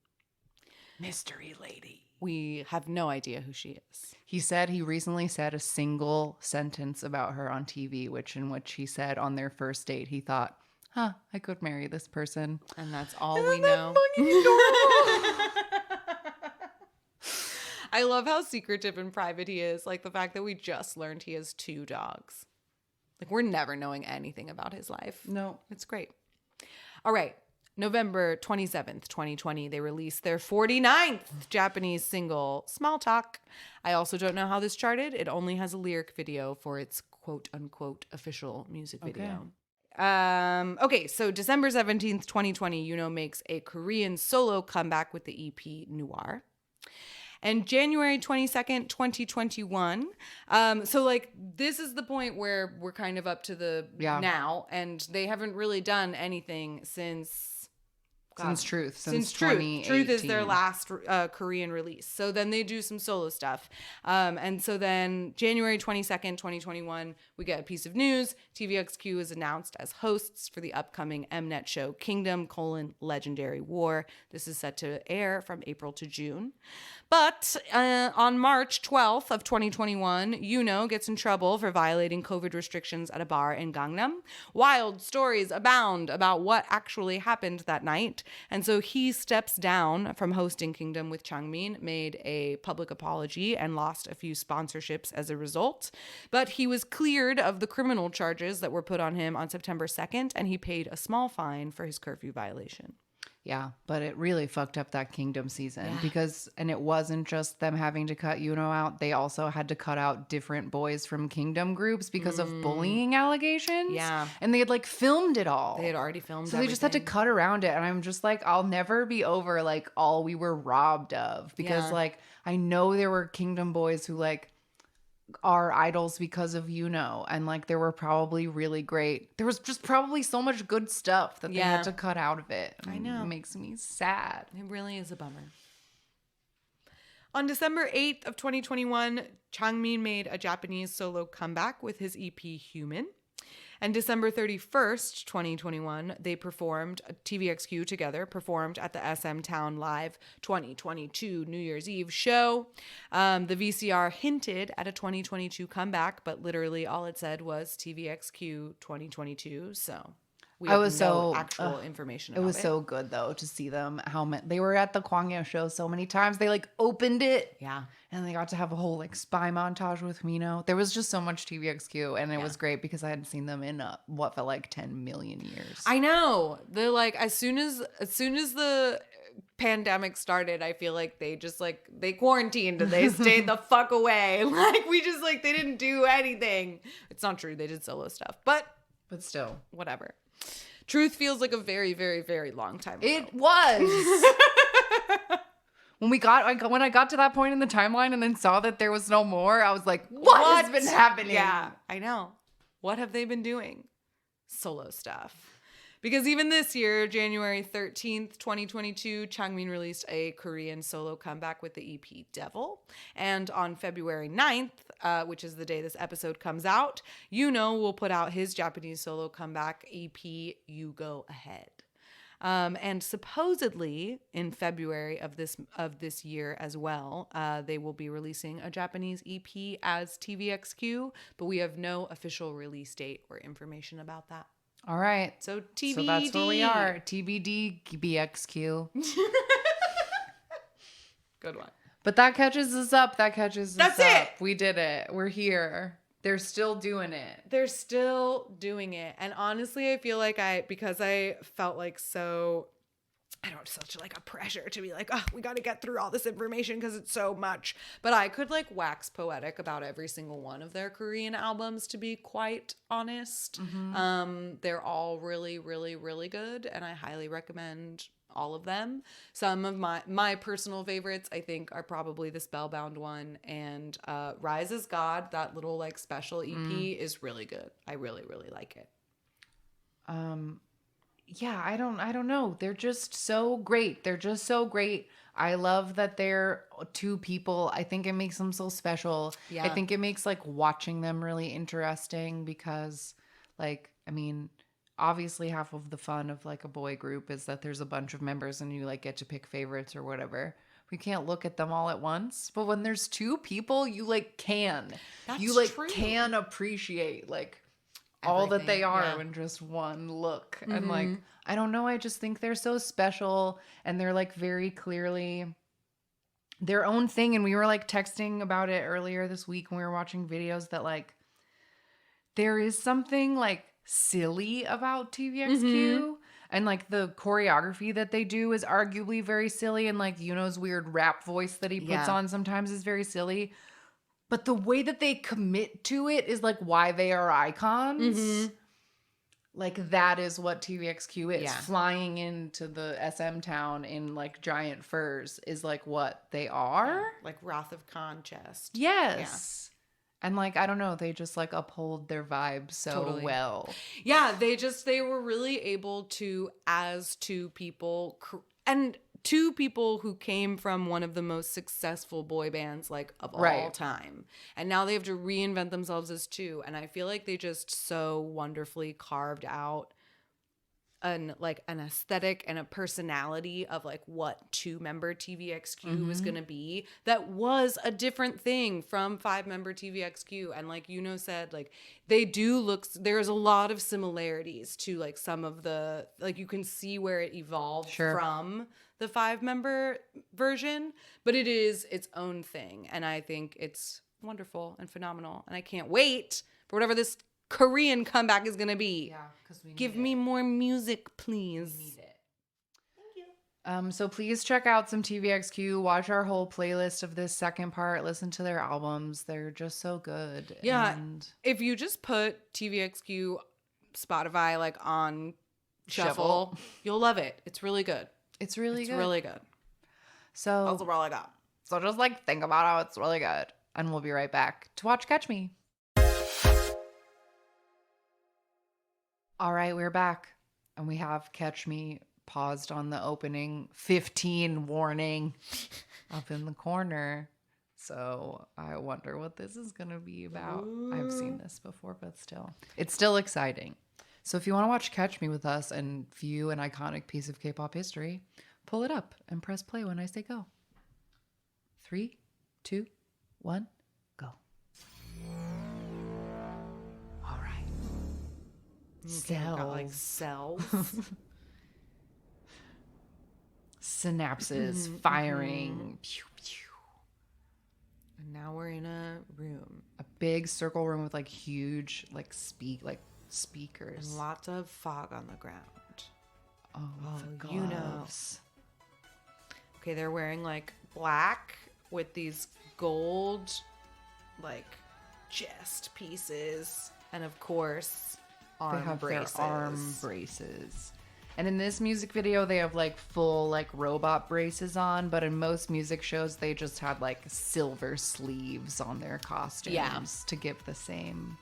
Mystery lady. We have no idea who she is. He said he recently said a single sentence about her on TV, in which he said on their first date, he thought, I could marry this person. And that's all we know. I love how secretive and private he is. Like the fact that we just learned he has 2 dogs. Like we're never knowing anything about his life. No. It's great. All right. November 27th, 2020, they released their 49th Japanese single, Small Talk. I also don't know how this charted. It only has a lyric video for its quote-unquote official music video. Okay, so December 17th, 2020, Yuno makes a Korean solo comeback with the EP Noir. And January 22nd, 2021. So like this is the point where we're kind of up to the now, and they haven't really done anything since Truth. Since Truth. Truth is their last Korean release. So then they do some solo stuff. And so then January 22nd, 2021, we get a piece of news. TVXQ is announced as hosts for the upcoming Mnet show Kingdom: Legendary War. This is set to air from April to June. But on March 12th of 2021, Yuno gets in trouble for violating COVID restrictions at a bar in Gangnam. Wild stories abound about what actually happened that night. And so he steps down from hosting Kingdom with Changmin, made a public apology, and lost a few sponsorships as a result. But he was cleared of the criminal charges that were put on him on September 2nd, and he paid a small fine for his curfew violation. Yeah, but it really fucked up that Kingdom season and it wasn't just them having to cut Yuno out. They also had to cut out different boys from Kingdom groups because of bullying allegations. Yeah. And they had like filmed it all. They had already filmed So they just had to cut around it. And I'm just like, I'll never be over like all we were robbed of because like I know there were Kingdom boys who like are idols because of Yuno, and like there were probably really great. There was just probably so much good stuff that they had to cut out of it. I know. It makes me sad. It really is a bummer. On December 8th of 2021, Changmin made a Japanese solo comeback with his EP Human. And December 31st, 2021, they performed, TVXQ together, performed at the SM Town Live 2022 New Year's Eve show. The VCR hinted at a 2022 comeback, but literally all it said was TVXQ 2022, so we have no actual information about it. It was so good, though, to see them. They were at the Kwangya show so many times. They, like, opened it. Yeah. And they got to have a whole, like, spy montage with Mino. There was just so much TVXQ, and it was great because I hadn't seen them in, what felt like 10 million years. I know. They're, like, as soon as the pandemic started, I feel like they just like they quarantined and they stayed the fuck away. Like we just like they didn't do anything. It's not true. They did solo stuff, but still, whatever. Truth feels like a very, very, very long time ago. It was. When I got to that point in the timeline and then saw that there was no more, I was like, what has been happening? Yeah, I know. What have they been doing? Solo stuff. Because even this year, January 13th, 2022, Changmin released a Korean solo comeback with the EP Devil. And on February 9th, which is the day this episode comes out, will put out his Japanese solo comeback EP, You Go Ahead. And supposedly in February of this year as well, they will be releasing a Japanese EP as TVXQ, but we have no official release date or information about that. All right. So TBD. So that's where we are. TBD BXQ. Good one. But that catches us up. That's it. We did it. We're here. They're still doing it. They're still doing it. And honestly, I feel like because I felt like such like a pressure to be like, oh, we got to get through all this information because it's so much. But I could like wax poetic about every single one of their Korean albums, to be quite honest. Mm-hmm. They're all really, really, really good. And I highly recommend all of them. Some of my personal favorites, I think, are probably the Spellbound one and Rise as God. That little like special EP is really good. I really, really like it. Yeah, I don't know. They're just so great. I love that they're two people. I think it makes them so special. Yeah. I think it makes like watching them really interesting because like, I mean, obviously half of the fun of like a boy group is that there's a bunch of members and you like get to pick favorites or whatever. We can't look at them all at once, but when there's two people, you like can. That's you like true. can appreciate like all that they are in just one look. Mm-hmm. And like, I don't know, I just think they're so special and they're like very clearly their own thing. And we were like texting about it earlier this week when we were watching videos that like there is something like silly about TVXQ. Mm-hmm. And like the choreography that they do is arguably very silly. And like Yuno's weird rap voice that he puts on sometimes is very silly. But the way that they commit to it is like why they are icons. Mm-hmm. Like that is what TVXQ is. Yeah. Flying into the SM town in like giant furs is like what they are. Yeah. Like Wrath of Khan chest. Yes. Yeah. And like, I don't know, they just like uphold their vibe so well. Yeah, they were really able to, as two people, and two people who came from one of the most successful boy bands like of all time. And now they have to reinvent themselves as two. And I feel like they just so wonderfully carved out an aesthetic and a personality of like what 2-member TVXQ was going to be. That was a different thing from 5-member TVXQ. And like said, like they do look, there's a lot of similarities to like some of the, like you can see where it evolved from the 5-member version, but it is its own thing. And I think it's wonderful and phenomenal. And I can't wait for whatever this Korean comeback is going to be. Yeah, because we give me more music, please. We need it. Thank you. So please check out some TVXQ. Watch our whole playlist of this second part. Listen to their albums. They're just so good. Yeah. And if you just put TVXQ Spotify like on shuffle, you'll love it. It's really good. It's really good. So that's all I got. So just like think about how it's really good. And we'll be right back to watch Catch Me. All right, we're back. And we have Catch Me paused on the opening 15 warning up in the corner. So I wonder what this is going to be about. Ooh. I've seen this before, but still. It's still exciting. So if you want to watch Catch Me with us and view an iconic piece of K-pop history, pull it up and press play when I say go. 3, 2, 1, go. All right. Cells. Got like cells. Synapses firing. Pew, pew. And now we're in a room. A big circle room with like huge speakers. And lots of fog on the ground. Oh, the gloves. Okay, they're wearing like black with these gold like chest pieces, and of course arm braces. Their arm braces. And in this music video, they have like full like robot braces on, but in most music shows, they just had like silver sleeves on their costumes to give the same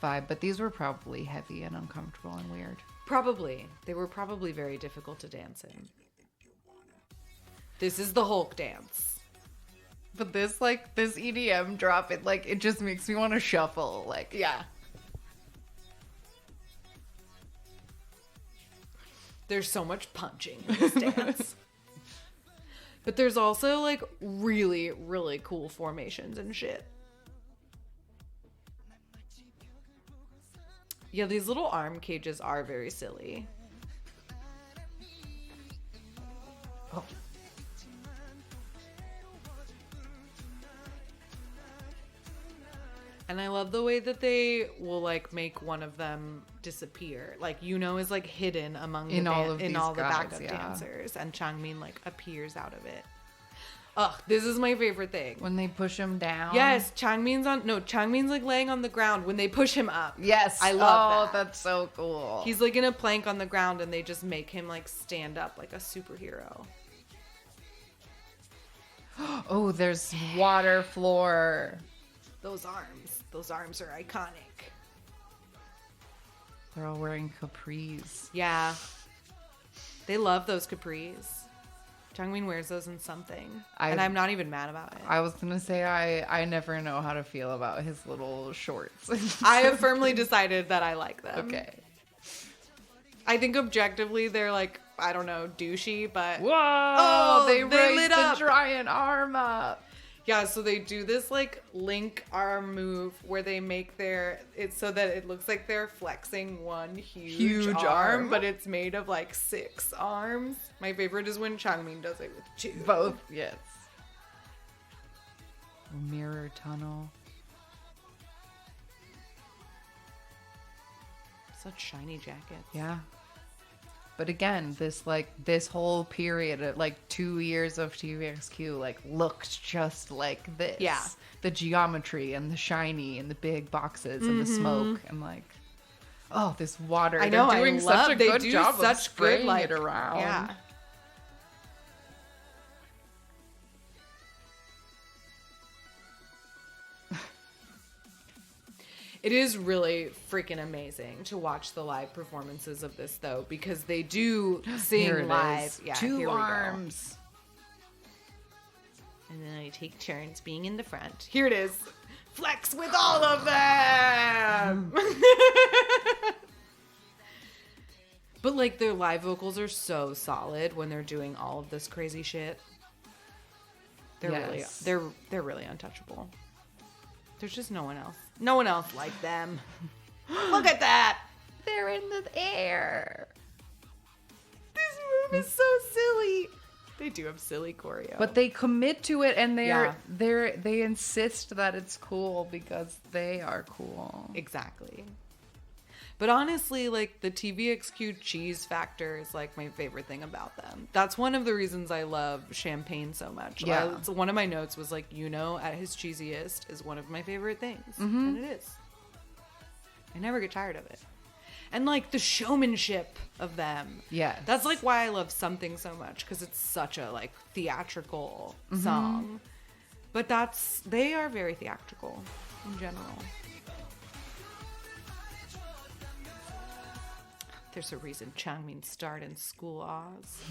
vibe. But these were probably heavy and uncomfortable and weird. Probably. They were probably very difficult to dance in. This is the Hulk dance. But this EDM drop, it just makes me want to shuffle. Like, yeah. There's so much punching in this dance. But there's also like really, really cool formations and shit. Yeah, these little arm cages are very silly. Oh. And I love the way that they will like make one of them disappear. Like Yuno is like hidden among all the backup dancers, and Changmin like appears out of it. Ugh, this is my favorite thing. When they push him down. Yes, Changmin's like laying on the ground when they push him up. Yes. I love that. That's so cool. He's like in a plank on the ground and they just make him like stand up like a superhero. Oh, there's water floor. Those arms are iconic. They're all wearing capris. Yeah. They love those capris. Changmin wears those in something. And I'm not even mad about it. I was going to say, I never know how to feel about his little shorts. I have firmly decided that I like them. Okay. I think objectively they're like, I don't know, douchey, but... Whoa! They raised lit the up. giant arm up. Yeah, so they do this like link arm move where they make it's so that it looks like they're flexing one huge arm, but it's made of like 6 arms. My favorite is when Changmin does it with 2. Both, yes. Mirror tunnel. Such shiny jackets. Yeah. But again, this whole period of 2 years of TVXQ looked just like this. Yeah. The geometry and the shiny and the big boxes and the smoke and this water. I know. They're doing such a good job of spraying it around. Yeah. It is really freaking amazing to watch the live performances of this, though, because they do sing live. Yeah, 2 arms. And then I take turns being in the front. Here it is. Flex with all of them! But, their live vocals are so solid when they're doing all of this crazy shit. They're really untouchable. There's just no one else. No one else like them. Look at that. They're in the air. This move is so silly. They do have silly choreo. But they commit to it and they insist that it's cool because they are cool. Exactly. But honestly, the TVXQ cheese factor is my favorite thing about them. That's one of the reasons I love Champagne so much. Yeah. One of my notes was at his cheesiest is one of my favorite things. And it is. I never get tired of it. And the showmanship of them. Yes. That's why I love Something so much, because it's such a theatrical song. But they are very theatrical in general. There's a reason Changmin starred in School Oz.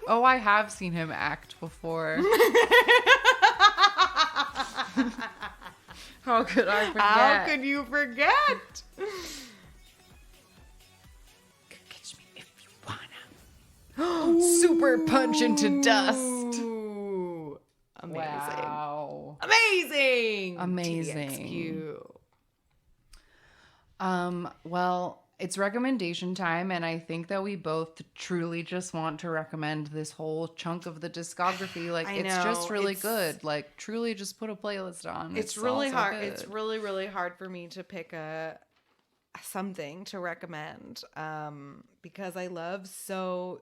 Oh, I have seen him act before. How could I forget? How could you forget? Catch me if you wanna. Super punch into dust. Ooh, amazing. Wow. Amazing. Amazing. TVXQ. Well, it's recommendation time, and I think that we both truly just want to recommend this whole chunk of the discography. It's just really good. Truly just put a playlist on. It's really hard. Good. It's really, really hard for me to pick something to recommend because I love so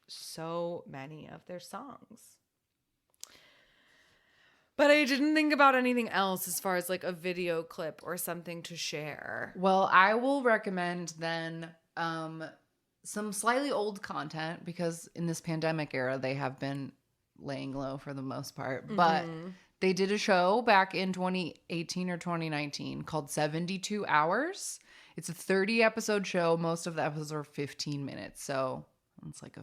so many of their songs. But I didn't think about anything else as far as like a video clip or something to share. Well, I will recommend then some slightly old content, because in this pandemic era, they have been laying low for the most part. But they did a show back in 2018 or 2019 called 72 Hours. It's a 30-episode show. Most of the episodes are 15 minutes. So it's like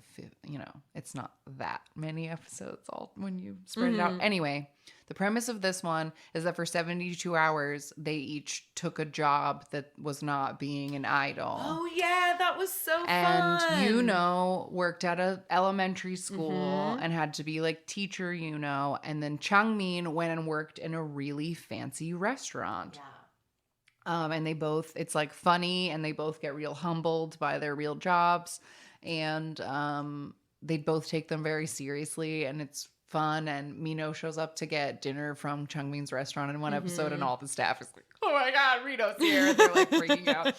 it's not that many episodes all when you spread it out. Anyway, the premise of this one is that for 72 hours, they each took a job that was not being an idol. Oh, yeah, that was so fun. And worked at a elementary school and had to be like teacher, and then Changmin went and worked in a really fancy restaurant. Yeah. And they both, it's like funny, and they both get real humbled by their real jobs. And they both take them very seriously, and it's fun. And Mino shows up to get dinner from Chungmin's restaurant in one episode, and all the staff is like, "Oh my God, Mino's here!" And they're like freaking out.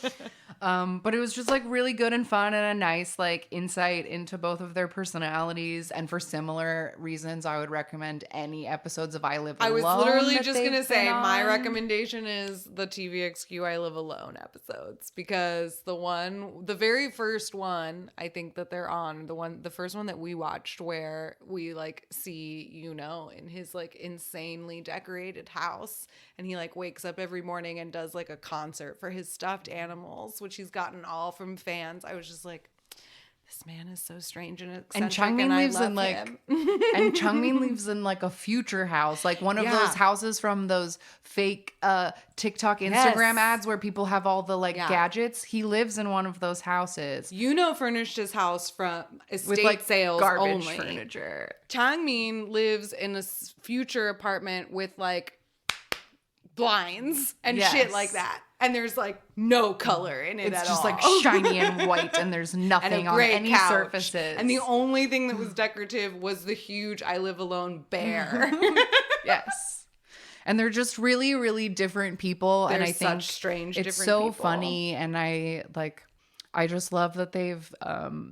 But it was just like really good and fun, and a nice like insight into both of their personalities. And for similar reasons, I would recommend any episodes of I Live Alone. I was literally just going to say my recommendation is the TVXQ I Live Alone episodes, because the very first one I think that they're on, the first one that we watched where we like see in his like insanely decorated house, and he like wakes up every morning and does like a concert for his stuffed animals, which he's gotten all from fans. I was just like, this man is so strange and eccentric, and Changmin lives in like him. and Changmin lives in like a future house, like one of those houses from those fake TikTok Instagram ads where people have all the like gadgets. He lives in one of those houses. Furnished his house from estate with like sales garbage only. furniture. Changmin lives in a future apartment with like blinds and shit like that. And there's like no color in it at all. It's just like shiny and white, and there's nothing on any surfaces. And the only thing that was decorative was the huge I Live Alone bear. Yes. And they're just really, really different people. They're and I think such strange, it's different so people. funny. And I just love that they've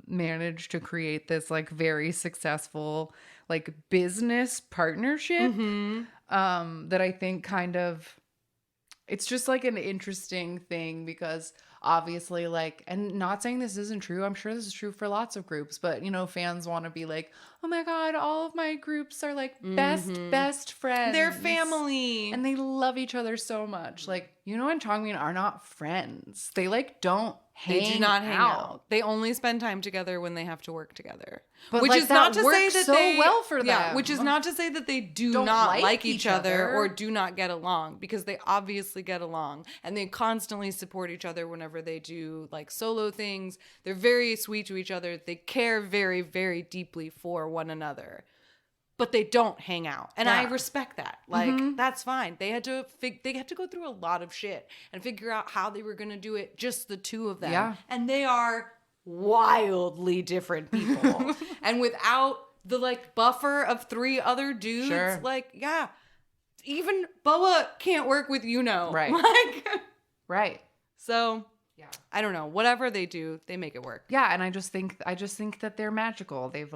managed to create this like very successful like business partnership that I think kind of, it's just like an interesting thing, because obviously like, and not saying this isn't true, I'm sure this is true for lots of groups, but fans want to be like, oh my God, all of my groups are like best friends. They're family. And they love each other so much. Like, and Changmin are not friends. They like don't hang They do not hang out. They only spend time together when they have to work together. But which like, is not to say works that so they well for them. Yeah, which is not to say that they Don't not like like each each other other. or do not get along, because they obviously get along, and they constantly support each other whenever they do like solo things. They're very sweet to each other. They care very, very deeply for one another. But they don't hang out. And I respect that. Like, that's fine. They had to go through a lot of shit and figure out how they were going to do it, just the two of them. Yeah. And they are wildly different people. And without the like buffer of 3 other dudes, like, even Boa can't work with Right. Like, Right. So I don't know. Whatever they do, they make it work. Yeah, and I just think that they're magical. They've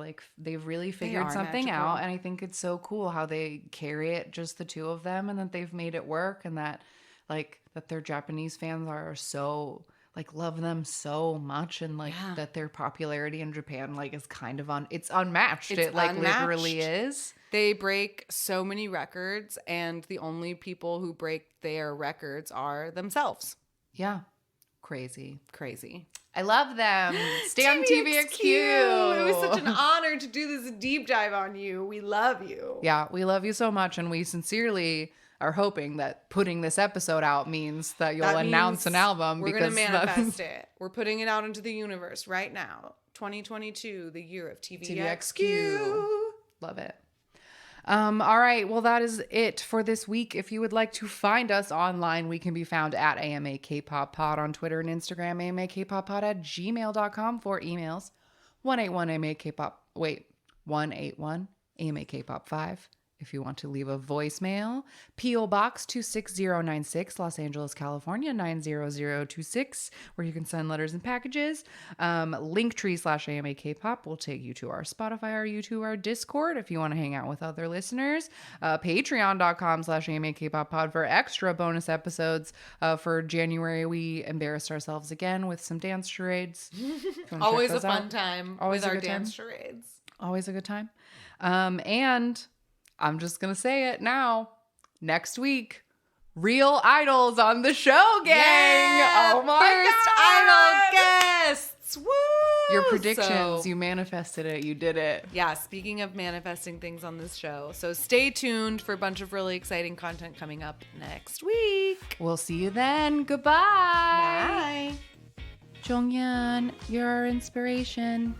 really figured something magical. out, and I think it's so cool how they carry it, just the two of them, and that they've made it work, and that that their Japanese fans are so like love them so much, and like that their popularity in Japan like is kind of it's unmatched. It's unmatched. Literally is. They break so many records, and the only people who break their records are themselves. Yeah. Crazy. I love them. Stay on TVXQ. It was such an honor to do this deep dive on you. We love you. Yeah, we love you so much, and we sincerely are hoping that putting this episode out means that you'll announce an album. We're going to manifest it. We're putting it out into the universe right now. 2022, the year of TVXQ. Love it. All right. Well, that is it for this week. If you would like to find us online, we can be found at AMA K-Pop Pod on Twitter and Instagram, amakpoppod@gmail.com for emails. 181 AMA K-Pop. Wait, 181 AMA K-Pop 5 if you want to leave a voicemail. P.O. Box 26096, Los Angeles, California, 90026, where you can send letters and packages. Linktree/AMA K-pop will take you to our Spotify, our YouTube, our Discord if you want to hang out with other listeners. Patreon.com/AMA K-pop pod for extra bonus episodes. For January, we embarrassed ourselves again with some dance charades. Always a fun time with our dance charades. Always a good time. And I'm just going to say it now. Next week, Real Idols on the show, gang. Yeah, oh my first God. Idol guests. Woo! Your predictions, you manifested it. You did it. Yeah, speaking of manifesting things on this show. So stay tuned for a bunch of really exciting content coming up next week. We'll see you then. Goodbye. Bye. Jonghyun, you're our inspiration.